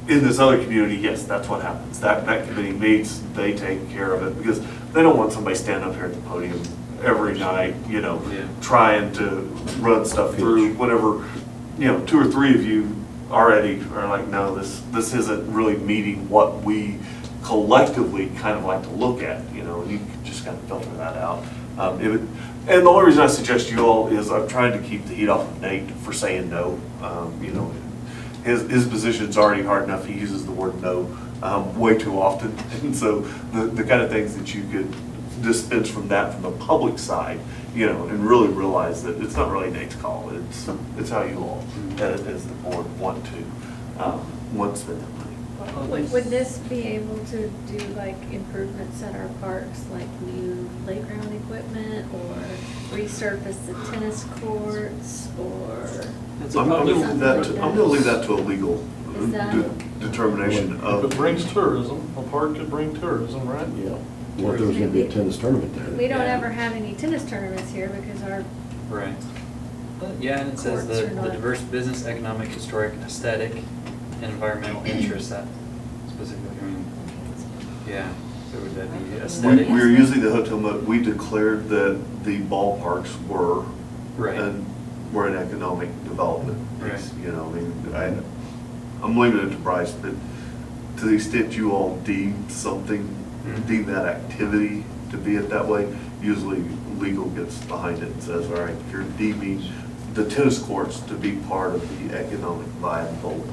S14: In this other community, yes, that's what happens. That committee meets, they take care of it, because they don't want somebody standing up here at the podium every night, you know, trying to run stuff through, whatever, you know, 2 or 3 of you already are like, no, this isn't really meeting what we collectively kind of like to look at, you know, and you can just kind of filter that out. And the only reason I suggest you all is I'm trying to keep the heat off of Nate for saying no. You know, his position's already hard enough. He uses the word no way too often. And so the kind of things that you could dispense from that from the public side, you know, and really realize that it's not really Nate's call. It's how you all, as the board, want to spend that money.
S1: Would this be able to do like improvements at our parks, like new playground equipment or resurface the tennis courts or?
S14: I'm gonna leave that to a legal
S1: Is that-
S14: determination
S9: If
S14: of.
S9: it brings tourism, a park could bring tourism, right?
S4: Yeah. What if there was gonna be a tennis tournament there?
S1: We don't ever have any tennis tournaments here because our,
S10: Right. Yeah, and it says
S1: Courts are
S10: the
S1: not-
S10: diverse business, economic, historic, aesthetic, and environmental interests, that specifically, I mean, yeah, so would that be aesthetic?
S14: We're using the hotel we declared that the ballparks were.
S10: Right.
S14: And were an economic development piece,
S10: Right.
S14: you know, I mean, I'm leaving it to Bryce, but to the extent you all deem something, deem that activity to be it that way, usually legal gets behind it and says, all right, you're deeming the tennis courts to be part of the economic viable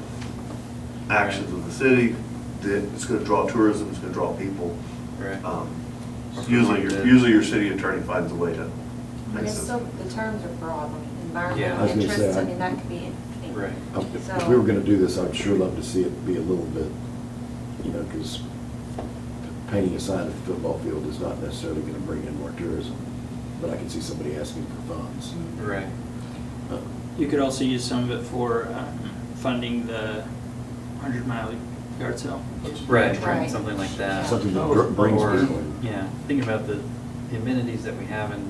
S14: actions of the city, that it's gonna draw tourism, it's gonna draw people.
S10: Right.
S14: Usually your city attorney finds a way to make
S2: Yes,
S14: sense.
S2: so the terms are broad,
S10: Yeah. I
S2: environmental
S4: was gonna
S2: interests,
S4: say,
S2: I mean, that could be anything.
S10: Right.
S4: If we were gonna do this, I'd sure love to see it be a little bit, you know, because painting a sign at the football field is not necessarily gonna bring in more tourism, but I can see somebody asking for funds.
S10: Right.
S7: You could also use some of it for funding the 100-mile yard sale.
S10: Right,
S2: Right.
S10: something like that.
S4: Something that brings
S10: Or,
S4: people in.
S10: yeah, think about the amenities that we have in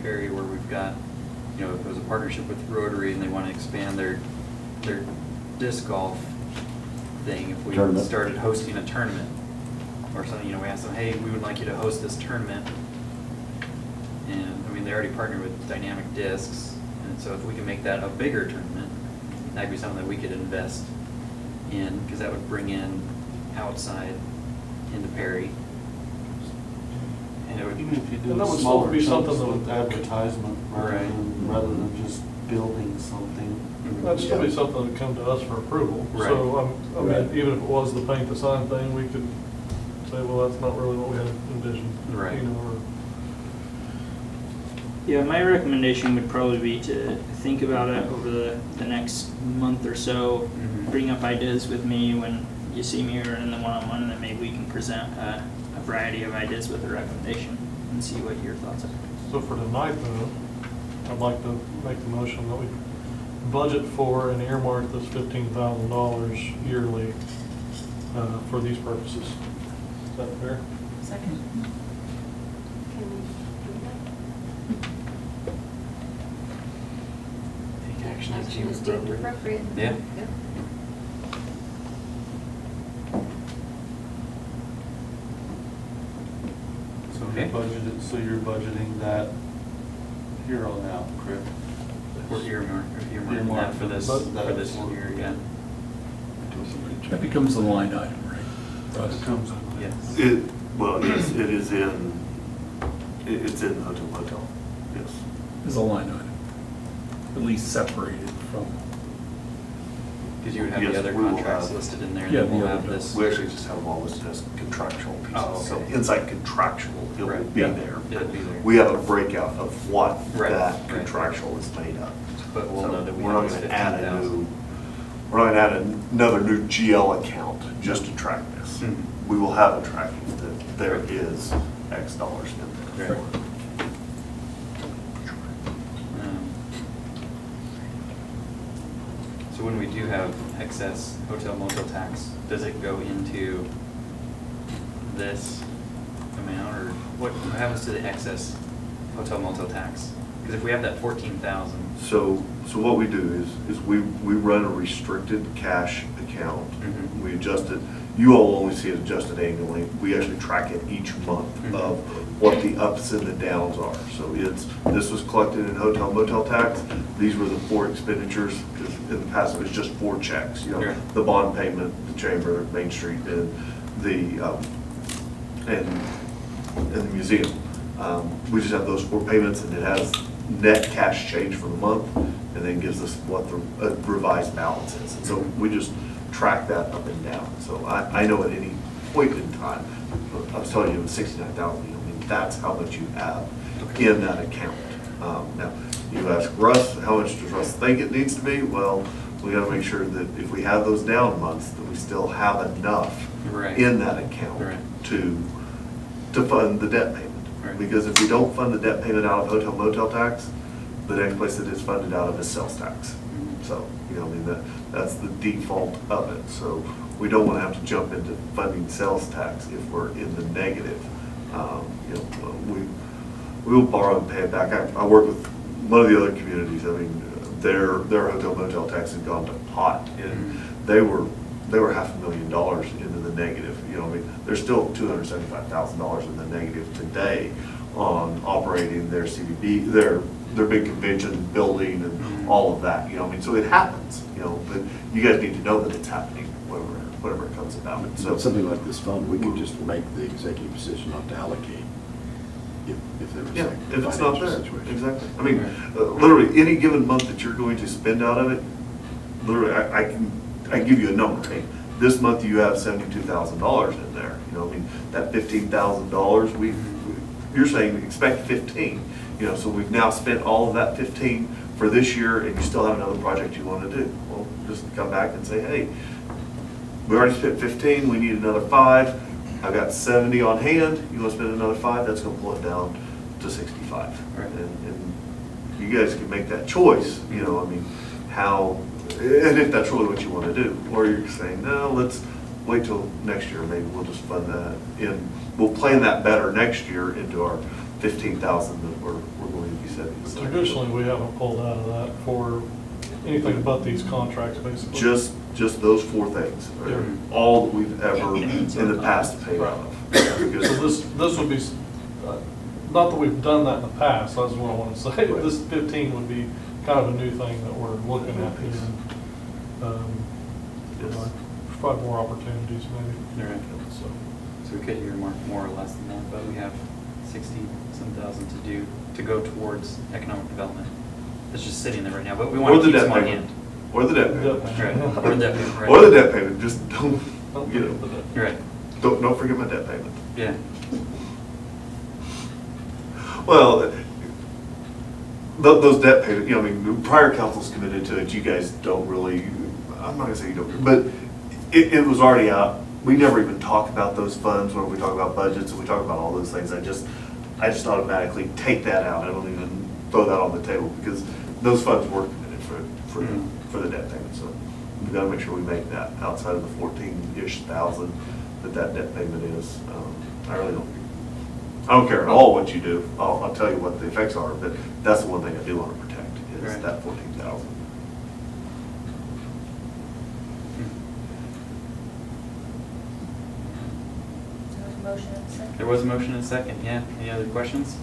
S10: Perry where we've got, you know, if it was a partnership with Rotary and they want to expand their disc golf thing, if we
S4: Tournament.
S10: started hosting a tournament, or something, we ask them, hey, we would like you to host this tournament. And, they already partnered with Dynamic Discs, and so if we can make that a bigger tournament, that'd be something that we could invest in, because that would bring in outside into Perry. And it would,
S15: Even if you
S9: And
S15: do
S9: that
S15: a
S9: would
S15: smaller
S9: be
S15: chunks
S9: something that
S15: with
S9: would-
S15: advertisement
S10: Right.
S15: rather than just building something.
S9: That'd still be something that would come to us for approval.
S10: Right.
S9: So, I mean,
S4: Right.
S9: even if it was the paint the sign thing, we could say, well, that's not really what we had envisioned.
S10: Right.
S9: Or
S7: Yeah, my recommendation would probably be to think about it over the next month or so.
S10: Mhm.
S7: Bring up ideas with me when you see me or in the one-on-one, and then maybe we can present a variety of ideas with a recommendation and see what your thoughts are.
S9: So for tonight, though, I'd like to make the motion that we budget for and earmark this $15,000 yearly for these purposes. Is that fair?
S2: Second.
S1: Can we do that?
S10: take action as
S1: Action
S10: deemed
S1: is deemed
S10: appropriate.
S1: appropriate.
S10: Yeah.
S1: Yep.
S15: So
S10: Okay.
S15: you're budgeting that here on out, correct?
S10: We're earmarking that
S15: Earmark
S10: for this year, yeah.
S5: That becomes a line item, right? Russ?
S15: It comes
S10: Yes.
S14: Yes, it is it's in hotel motel, yes.
S5: As a line item, at least separated from,
S10: Because you would have
S14: Yes,
S10: the other
S14: we will
S10: contracts
S14: have-
S10: listed in there, and
S5: Yeah,
S10: then we'll
S5: the
S10: have
S5: other
S10: this.
S14: We actually just have them all listed as contractual
S10: Oh,
S14: pieces. So
S10: okay.
S14: inside contractual, it will
S10: Right.
S14: be
S5: Yeah.
S14: there.
S10: It'll be there.
S14: We have a breakout of what
S10: Right,
S14: that
S10: right.
S14: contractual is made of.
S10: But we'll
S14: So
S10: know that we
S14: we're
S10: have
S14: not
S10: this
S14: gonna add a
S10: 15,000.
S14: new, we're not gonna add another new GL account just to track this.
S10: Mhm.
S14: We will have a tracking that there is X dollars in there.
S10: Right. So when we do have excess hotel motel tax, does it go into this amount, or what happens to the excess hotel motel tax? Because if we have that 14,000.
S14: So what we do is we run a restricted cash account.
S10: Mhm.
S14: We adjust it, you all only see it adjusted annually. We actually track it each month
S10: Mhm.
S14: of what the ups and the downs are. So this was collected in hotel motel tax. These were the 4 expenditures, because in the past it was just 4 checks.
S10: Yeah.
S14: The bond payment, the chamber, Main Street, and the museum. We just have those 4 payments, and it has net cash change for the month, and then gives us what the revised balance is. And so we just track that up and down. So I know at any point in time, I was telling you, it was 69,000, that's how much you have in that account. Now, you ask Russ, how much does Russ think it needs to be? Well, we gotta make sure that if we have those down months, that we still have enough
S10: Right.
S14: in that account
S10: Right.
S14: to fund the debt payment.
S10: Right.
S14: Because if we don't fund the debt payment out of hotel motel tax, the next place that it's funded out of is sales tax.
S10: Mhm.
S14: So, that's the default of it. So we don't want to have to jump into funding sales tax if we're in the negative. We will borrow and pay it back. I work with one of the other communities. Their hotel motel tax had gone to pot, and they were $500,000 into the negative. They're still $275,000 in the negative today on operating their CVB, their big convention building and all of that. So it happens. But you guys need to know that it's happening, whatever it comes about.
S4: So something like this fund, we could just make the executive decision not to allocate if there was
S14: Yeah,
S4: a
S14: if it's not
S4: financial
S14: there,
S4: situation.
S14: exactly. Literally, any given month that you're going to spend out of it, literally, I can give you a number. Hey, this month you have $72,000 in there. That $15,000, you're saying expect 15. So we've now spent all of that 15 for this year, and you still have another project you want to do. Well, just come back and say, hey, we already spent 15, we need another 5. I've got 70 on hand, you want to spend another 5, that's going to pull it down to 65.
S10: Right.
S14: And you guys can make that choice, how, and if that's really what you want to do. Or you're saying, no, let's wait till next year, maybe we'll just fund that in, we'll plan that better next year into our 15,000 that we're going to be setting aside.
S9: Traditionally, we haven't pulled out of that for anything but these contracts, basically.
S14: Just those 4 things, are
S9: Yeah.
S14: all that we've ever in the past paid out of.
S9: So
S14: Because
S9: this would be, not that we've done that in the past, that's what I want to say.
S14: Right.
S9: This 15 would be kind of a new thing that we're looking at here.
S14: Yes.
S9: Provide more opportunities maybe.
S10: Right.
S9: So,
S10: So we could earmark more or less than that, but we have 60-some thousand to go towards economic development. It's just sitting there right now, but we
S14: Or
S10: want
S14: the
S10: to keep
S14: debt
S10: some on
S14: payment.
S10: hand.
S14: Or the debt
S9: Debt
S14: payment.
S9: payment.
S10: Right, or the debt payment, right.
S14: Or the debt payment, just don't, you know,
S10: Right,
S14: don't forget my debt payment.
S10: yeah.
S14: Well, those debt payments, you know, I mean, prior councils committed to it, you guys don't really, I'm not gonna say you don't, but it was already out. We never even talk about those funds when we talk about budgets and we talk about all those things. I just automatically take that out. I don't even throw that on the table because those funds were committed for the debt payment. So we've got to make sure we make that outside of the 14-ish thousand that debt payment is. I don't care at all what you do. I'll tell you what the effects are, but that's the one thing I do want to protect is
S10: Right.
S14: that 14,000.
S2: Motion and second.
S10: There was a motion and a second, yeah. Any other questions?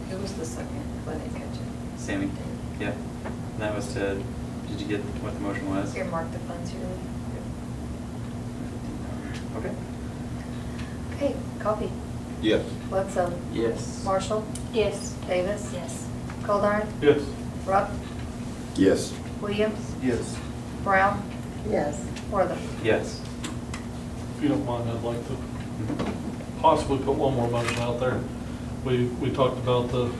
S2: Who was the second? I didn't catch it.
S10: Sammy? Yeah. And that was to, did you get what the motion was?
S2: Earmark the funds here.
S10: Okay.
S2: Okay, Coffee.
S3: Yes.
S2: Bledsoe.
S12: Yes.
S2: Marshall.
S1: Yes.
S2: Davis. Yes. Goldar.
S9: yes.
S2: Rupp.
S4: Yes.
S2: Williams.
S15: Yes.
S2: Brown.
S8: Yes.
S2: Wortham.
S10: Yes.
S9: If you don't mind, I'd like to possibly put one more motion out there. We talked about the,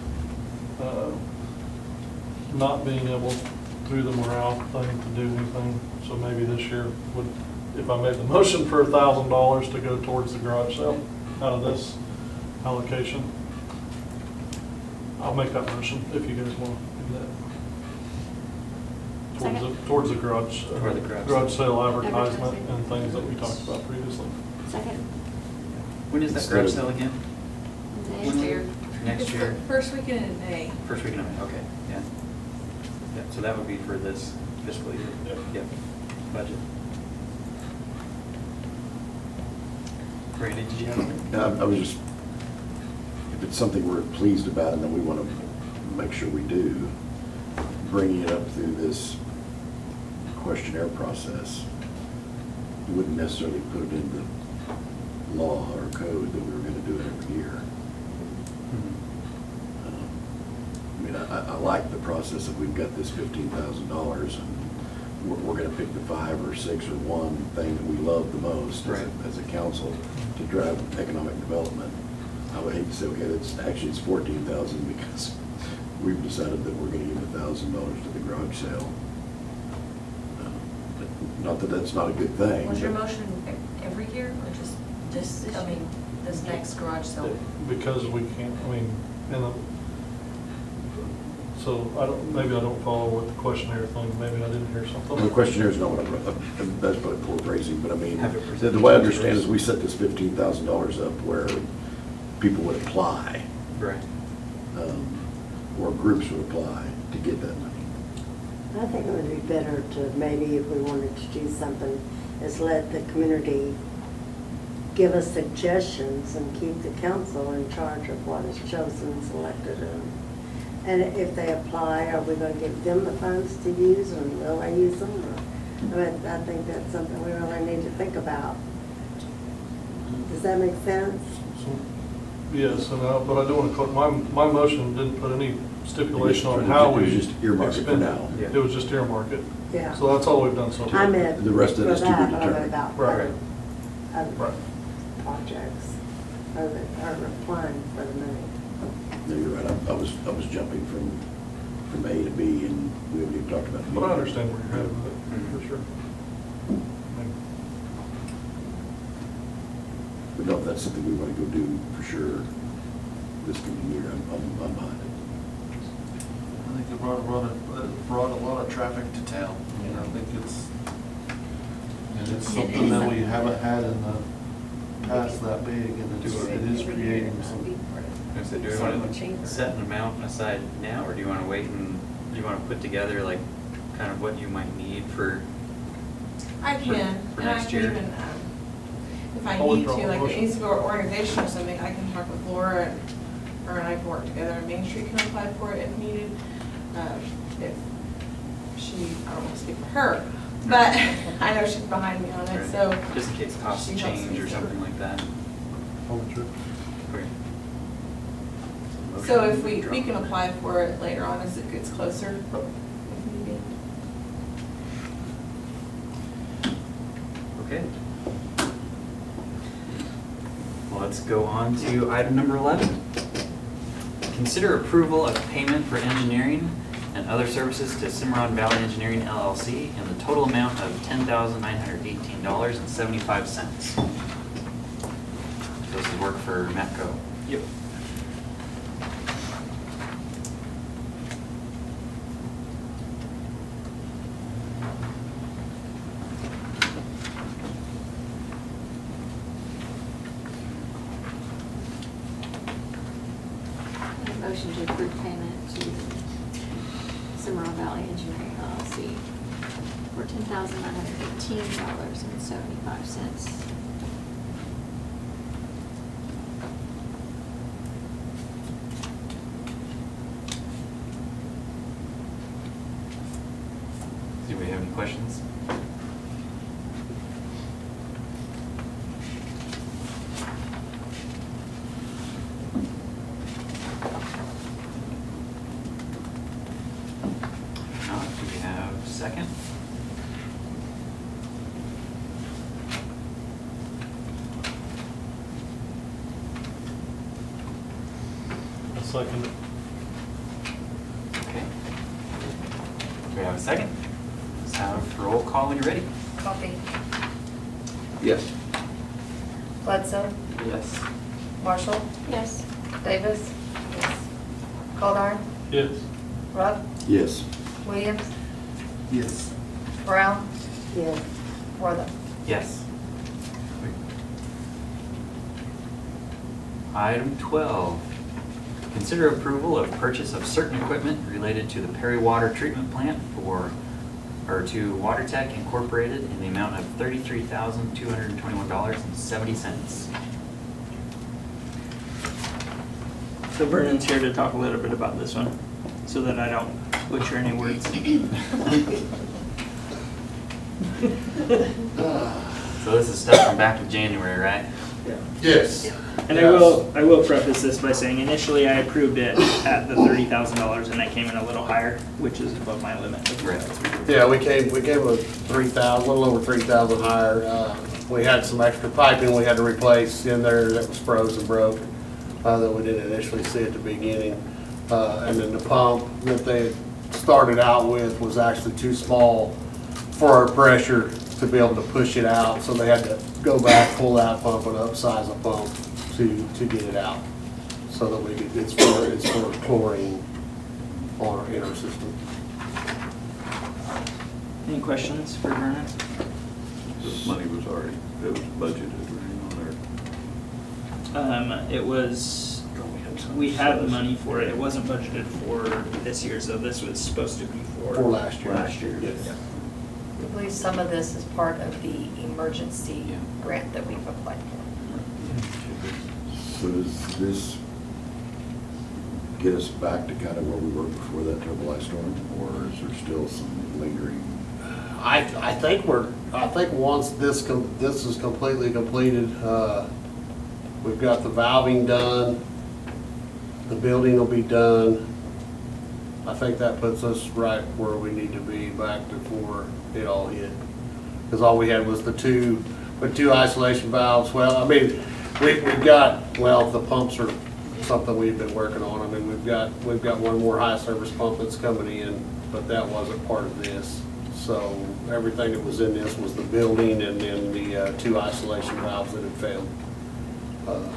S9: not being able, through the morale thing, to do anything. So maybe this year would, if I made the motion for $1,000 to go towards the garage sale out of this allocation, I'll make that motion if you guys want to do that.
S1: Second.
S9: Towards the garage,
S10: Toward the garage
S9: garage sale advertisement
S1: Advertising.
S9: and things that we talked about previously.
S1: Second.
S10: When is that
S4: Instead
S10: garage
S4: of-
S10: sale again?
S1: Next year.
S10: Next year?
S16: First weekend in May.
S10: First week in May, okay, yeah. Yeah, so that would be for this fiscal year.
S9: Yep.
S10: Yep, budget. Randy, did you have something?
S4: I was just, if it's something we're pleased about and that we want to make sure we do, bringing it up through this questionnaire process, we wouldn't necessarily put it in the law or code that we were going to do it every year. I mean, I like the process of we've got this $15,000 and we're going to pick the 5 or 6 or 1 thing that we love the most
S10: Right.
S4: as a council to drive economic development. I would hate to say, okay, it's 14,000 because we've decided that we're going to give $1,000 to the garage sale. Not that that's not a good thing.
S2: Was your
S4: but-
S2: motion every year or just this, I mean, this next garage sale?
S9: Because we can't, I mean, so maybe I don't follow what the questionnaire thing, maybe I didn't hear something.
S4: The questionnaire is not what I'm, that's probably poor phrasing, but I mean,
S10: Have it
S4: the
S10: presented
S4: way I
S10: to
S4: understand
S10: us.
S4: is we set this $15,000 up where people would apply,
S10: Right.
S4: or groups would apply to get that money.
S8: I think it would be better to, maybe if we wanted to do something, is let the community give us suggestions and keep the council in charge of what is chosen and selected. And if they apply, are we going to give them the funds to use and will they use them? Or, I think that's something we really need to think about. Does that make sense?
S9: Yes, but I do want to, my motion didn't put any stipulation on
S4: It was
S9: how
S4: just-
S9: we.
S4: it was just earmark it for
S9: expend
S4: now.
S10: Yeah.
S9: It was just earmark it.
S8: Yeah.
S9: So that's all we've done so far.
S8: I meant
S4: The rest of it
S8: for
S4: is to be
S8: that, but I meant
S4: determined.
S8: about
S9: Right.
S8: other
S9: Right.
S8: projects, or applying for the money.
S4: No, you're right, I was jumping from A to B and we haven't even talked about B.
S9: But I understand where you're headed with it, for sure.
S4: But no, if that's something we want to go do for sure this coming year, I'm behind it.
S15: I think it brought a lot of traffic to town. I mean, I think it's something that we haven't had in the past that big, and it is creating some.
S10: So do we want to set an amount aside now, or do you want to wait and, do you want to put together like kind of what you might need for,
S16: I can,
S10: for
S16: and I
S10: next
S16: can
S10: year?
S16: even, if I
S9: I'll
S16: need
S9: withdraw
S16: to,
S9: my
S16: like if it
S9: motion.
S16: needs to go to organization or something, I can talk with Laura and her and I can work together, and Main Street can apply for it if needed. If she, I don't want to speak for her, but I know she's behind me on it, so.
S10: Just in case costs
S16: she helps
S10: change
S16: me
S10: or
S16: through.
S10: something like that.
S9: Oh, sure.
S10: Okay.
S16: So
S10: Motion
S16: if we
S10: to
S16: can
S10: drop.
S16: apply for it later on as it gets closer, if needed.
S10: Okay. Well, let's go on to item number 11. Consider approval of payment for engineering and other services to Cimarron Valley Engineering LLC in the total amount of $10,918.75. This is work for Metco.
S7: Yep.
S1: A motion to approve payment to Cimarron Valley Engineering LLC for $10,918.75.
S10: Do we have any questions? Do we have a second?
S9: I second it.
S10: Okay. Do we have a second? Let's have roll call when you're ready.
S2: Coffee.
S3: Yes.
S2: Bledsoe.
S12: Yes.
S2: Marshall.
S1: Yes.
S2: Davis. Yes. Goldar.
S9: Yes.
S2: Rupp.
S4: Yes.
S2: Williams.
S5: Yes.
S2: Brown.
S8: Yes.
S2: Wortham.
S10: Yes. Item 12, consider approval of purchase of certain equipment related to the Perry Water Treatment Plant to Water Tech Incorporated in the amount of $33,221.70.
S7: So Vernon's here to talk a little bit about this one, so that I don't butcher any words.
S10: So this is stuff from back in January, right?
S11: Yes.
S7: And I will preface this by saying initially I approved it at the $30,000 and I came in a little higher, which is above my limit.
S17: Yeah, we came with 3,000, a little over 3,000 higher. We had some extra piping we had to replace in there that was froze and broke, that we didn't initially see at the beginning. And then the pump that they started out with was actually too small for our pressure to be able to push it out, so they had to go back, pull that pump and upsize the pump to get it out. So that we could, it's for chlorine in our system.
S7: Any questions for Vernon?
S3: This money was already, it was budgeted on there.
S7: It was, we had the money for it. It wasn't budgeted for this year, so this was supposed to be for.
S17: For last year.
S7: Last year.
S17: Yes.
S7: Yeah.
S2: I believe some of this is part of the emergency
S10: Yeah.
S2: grant that we've applied for.
S4: So does this get us back to kind of where we were before that double ice storm, or is there still some lingering?
S17: I think once this is completely completed, we've got the valving done, the building will be done. I think that puts us right where we need to be back before it all hit. Because all we had was the two isolation valves. Well, I mean, we've got, well, the pumps are something we've been working on. I mean, we've got one more high service pump that's coming in, but that wasn't part of this. So everything that was in this was the building and then the two isolation valves that had failed.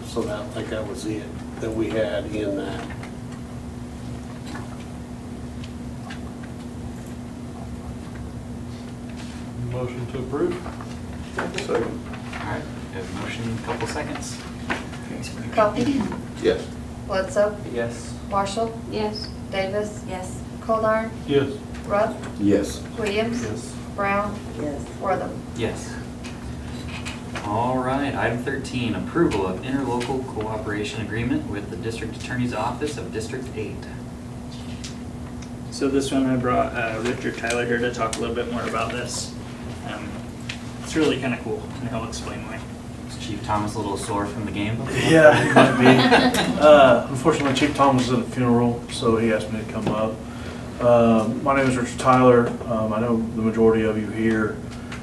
S17: So I think that was it that we had in that.
S9: Motion to approve?
S3: Second.
S10: All right, we have a motion, a couple seconds.
S2: Coffee.
S3: Yes.
S2: Bledsoe.
S12: Yes.
S2: Marshall.
S1: Yes.
S2: Davis.
S16: Yes.
S2: Goldar.
S9: Yes.
S2: Rupp,
S4: Yes.
S2: Williams.
S15: Yes.
S2: Brown,
S8: Yes.
S2: Wortham.
S10: Yes. All right, item 13, approval of interlocal cooperation agreement with the District Attorney's Office of District 8.
S7: So this one I brought Richard Tyler here to talk a little bit more about this. It's really kind of cool, and he'll explain why.
S10: Is Chief Thomas a little sore from the game?
S9: Yeah, it might be. Unfortunately, Chief Tom was at a funeral, so he asked me to come up. My name is Richard Tyler. I know the majority of you here.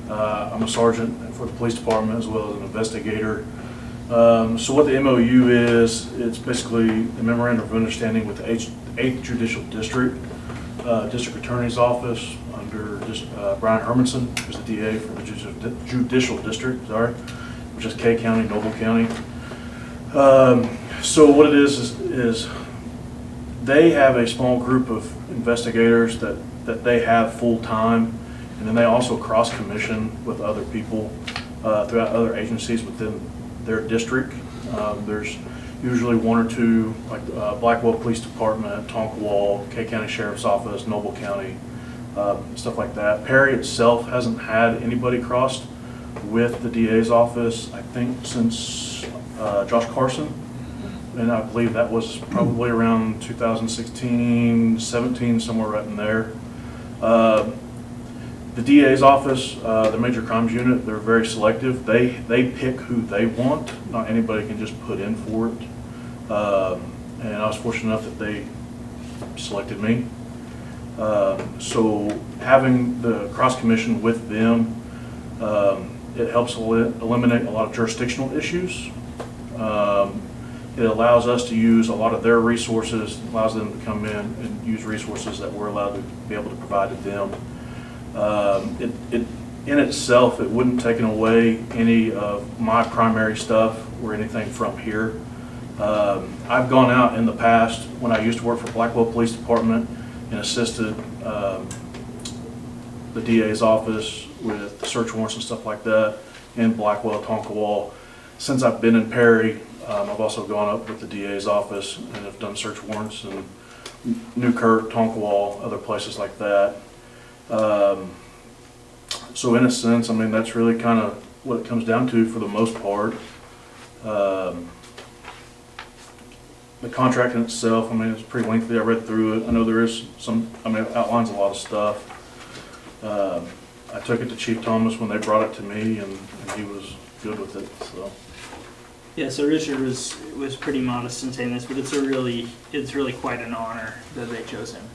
S9: I'm a sergeant for the police department as well as an investigator. So what the MOU is, it's basically a memorandum of understanding with the 8th Judicial District, District Attorney's Office under Brian Hermanson, who's the DA for the Judicial District, which is K County, Noble County. So what it is they have a small group of investigators that they have full-time, and then they also cross-commission with other people throughout other agencies within their district. There's usually one or two, like Blackwell Police Department, Tonkwall, K County Sheriff's Office, Noble County, stuff like that. Perry itself hasn't had anybody crossed with the DA's office, I think, since Josh Carson. And I believe that was probably around 2016, 17, somewhere right in there. The DA's office, the Major Crimes Unit, they're very selective. They pick who they want. Not anybody can just put in for it. And I was fortunate enough that they selected me. So having the cross commission with them, it helps eliminate a lot of jurisdictional issues. It allows us to use a lot of their resources, allows them to come in and use resources that we're allowed to be able to provide to them. In itself, it wouldn't take away any of my primary stuff or anything from here. I've gone out in the past when I used to work for Blackwell Police Department and assisted the DA's office with search warrants and stuff like that in Blackwell, Tonkwall. Since I've been in Perry, I've also gone up with the DA's office and have done search warrants in Newkirk, Tonkwall, other places like that. So in a sense, I mean, that's really kind of what it comes down to for the most part. The contract in itself, I mean, it's pretty lengthy. I read through it. I know there is some, I mean, it outlines a lot of stuff. I took it to Chief Thomas when they brought it to me, and he was good with it, so.
S7: Yeah, so Richard was pretty modest in saying this, but it's really quite an honor that they chose him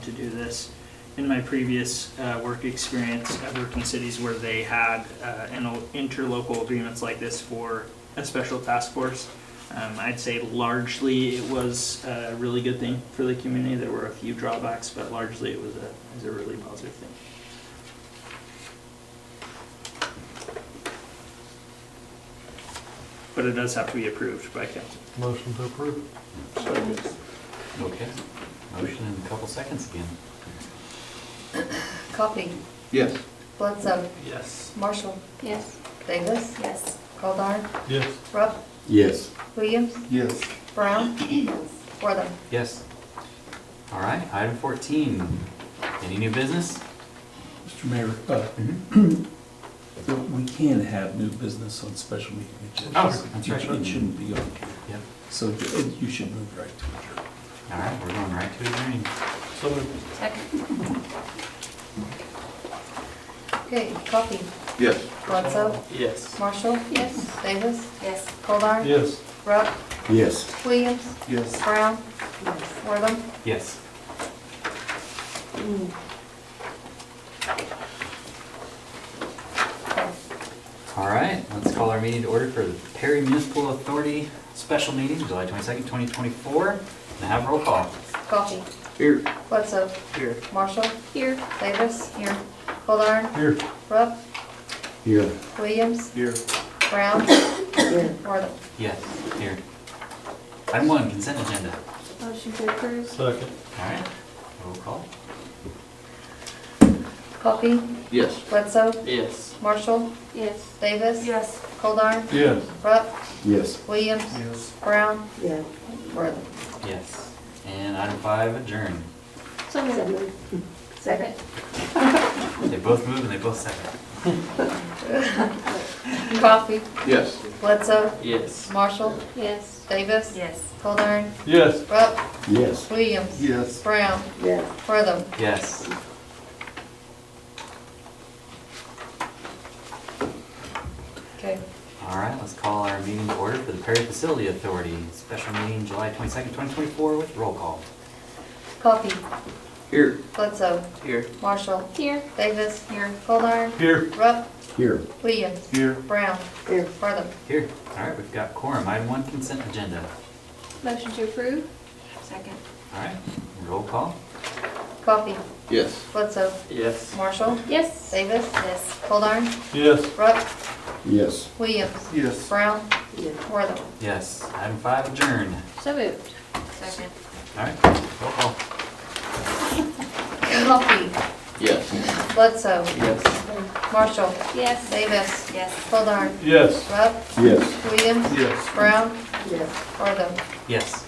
S7: to do this. In my previous work experience, I've worked in cities where they had interlocal agreements like this for a special task force. I'd say largely it was a really good thing for the community. There were a few drawbacks, but largely it was a really positive thing. But it does have to be approved by council.
S9: Motion to approve.
S10: Okay. Motion in a couple seconds again.
S2: Coffee,
S3: Yes.
S2: Bledsoe,
S7: Yes.
S2: Marshall,
S1: Yes.
S2: Davis. Yes. Goldar,
S9: Yes.
S2: Rupp,
S4: Yes.
S2: Williams,
S3: Yes.
S2: Brown, Wortham.
S10: Yes. All right, item 14. Any new business?
S5: Mr. Mayor, we can have new business on special meeting agendas.
S10: Oh, that's right.
S5: It shouldn't be on here.
S10: Yep.
S5: So you should move right to adjourn.
S10: All right, we're going right to adjourning.
S9: So moved.
S2: Second. Okay, Coffee,
S3: Yes.
S2: Bledsoe,
S7: Yes.
S2: Marshall,
S1: Yes.
S2: Davis. Yes. Goldar.
S9: Yes.
S2: Rupp,
S4: Yes.
S2: Williams,
S3: Yes.
S2: Brown, Wortham.
S10: Yes. All right, let's call our meeting to order for the Perry Municipal Authority Special Meeting, July 22nd, 2024. And have roll call.
S2: Coffee,
S3: Here.
S2: Bledsoe,
S7: Here.
S2: Marshall,
S1: Here.
S2: Davis. Here. Goldar.
S9: Here.
S2: Rupp,
S4: Here.
S2: Williams,
S3: Here.
S2: Brown, Wortham.
S10: Yes, here. Item 1, consent agenda.
S1: Motion to approve.
S9: Second.
S10: All right, roll call.
S2: Coffee,
S3: Yes.
S2: Bledsoe,
S7: Yes.
S2: Marshall,
S1: Yes.
S2: Davis. Yes. Goldar.
S9: Yes.
S2: Rupp,
S4: Yes.
S2: Williams,
S9: Yes.
S2: Brown,
S8: Yeah.
S2: Wortham.
S10: Yes. And item 5, adjourn.
S1: So moved. Second.
S10: They both move and they both second.
S2: Coffee,
S3: Yes.
S2: Bledsoe,
S12: Yes.
S2: Marshall,
S1: Yes.
S2: Davis.
S16: Yes.
S2: Goldar,
S9: Yes.
S2: Rupp,
S4: Yes.
S2: Williams.
S17: Yes.
S2: Brown,
S8: Yes.
S2: Wortham.
S10: Yes.
S2: Okay.
S10: All right, let's call our meeting to order for the Perry Facility Authority. Special meeting July 22nd, 2024 with roll call.
S2: Coffee,
S12: Here.
S2: Bledsoe,
S12: Here.
S2: Marshall,
S1: Here.
S2: Davis. Here. Goldar,
S9: Here.
S2: Rupp,
S4: Here.
S2: Williams.
S9: Here.
S2: Brown,
S8: Here.
S2: Wortham.
S10: Here. All right, we've got quorum. Item 1, consent agenda.
S1: Motion to approve?
S16: Second.
S10: All right, roll call.
S2: Coffee,
S3: Yes.
S2: Bledsoe,
S12: Yes.
S2: Marshall,
S1: Yes.
S2: Davis. Yes. Goldar,
S9: Yes.
S2: Rupp,
S4: Yes.
S2: Williams.
S17: Yes.
S2: Brown,
S8: Yes.
S2: Wortham.
S10: Yes. Item 5, adjourned.
S1: So moved.
S16: Second.
S10: All right, roll call.
S2: Coffee,
S3: Yes.
S2: Bledsoe,
S12: Yes.
S2: Marshall,
S1: Yes.
S2: Davis.
S16: Yes.
S2: Goldar,
S9: Yes.
S2: Rupp,
S4: Yes.
S2: Williams.
S9: Yes.
S2: Brown,
S8: Yes.
S2: Wortham.
S10: Yes.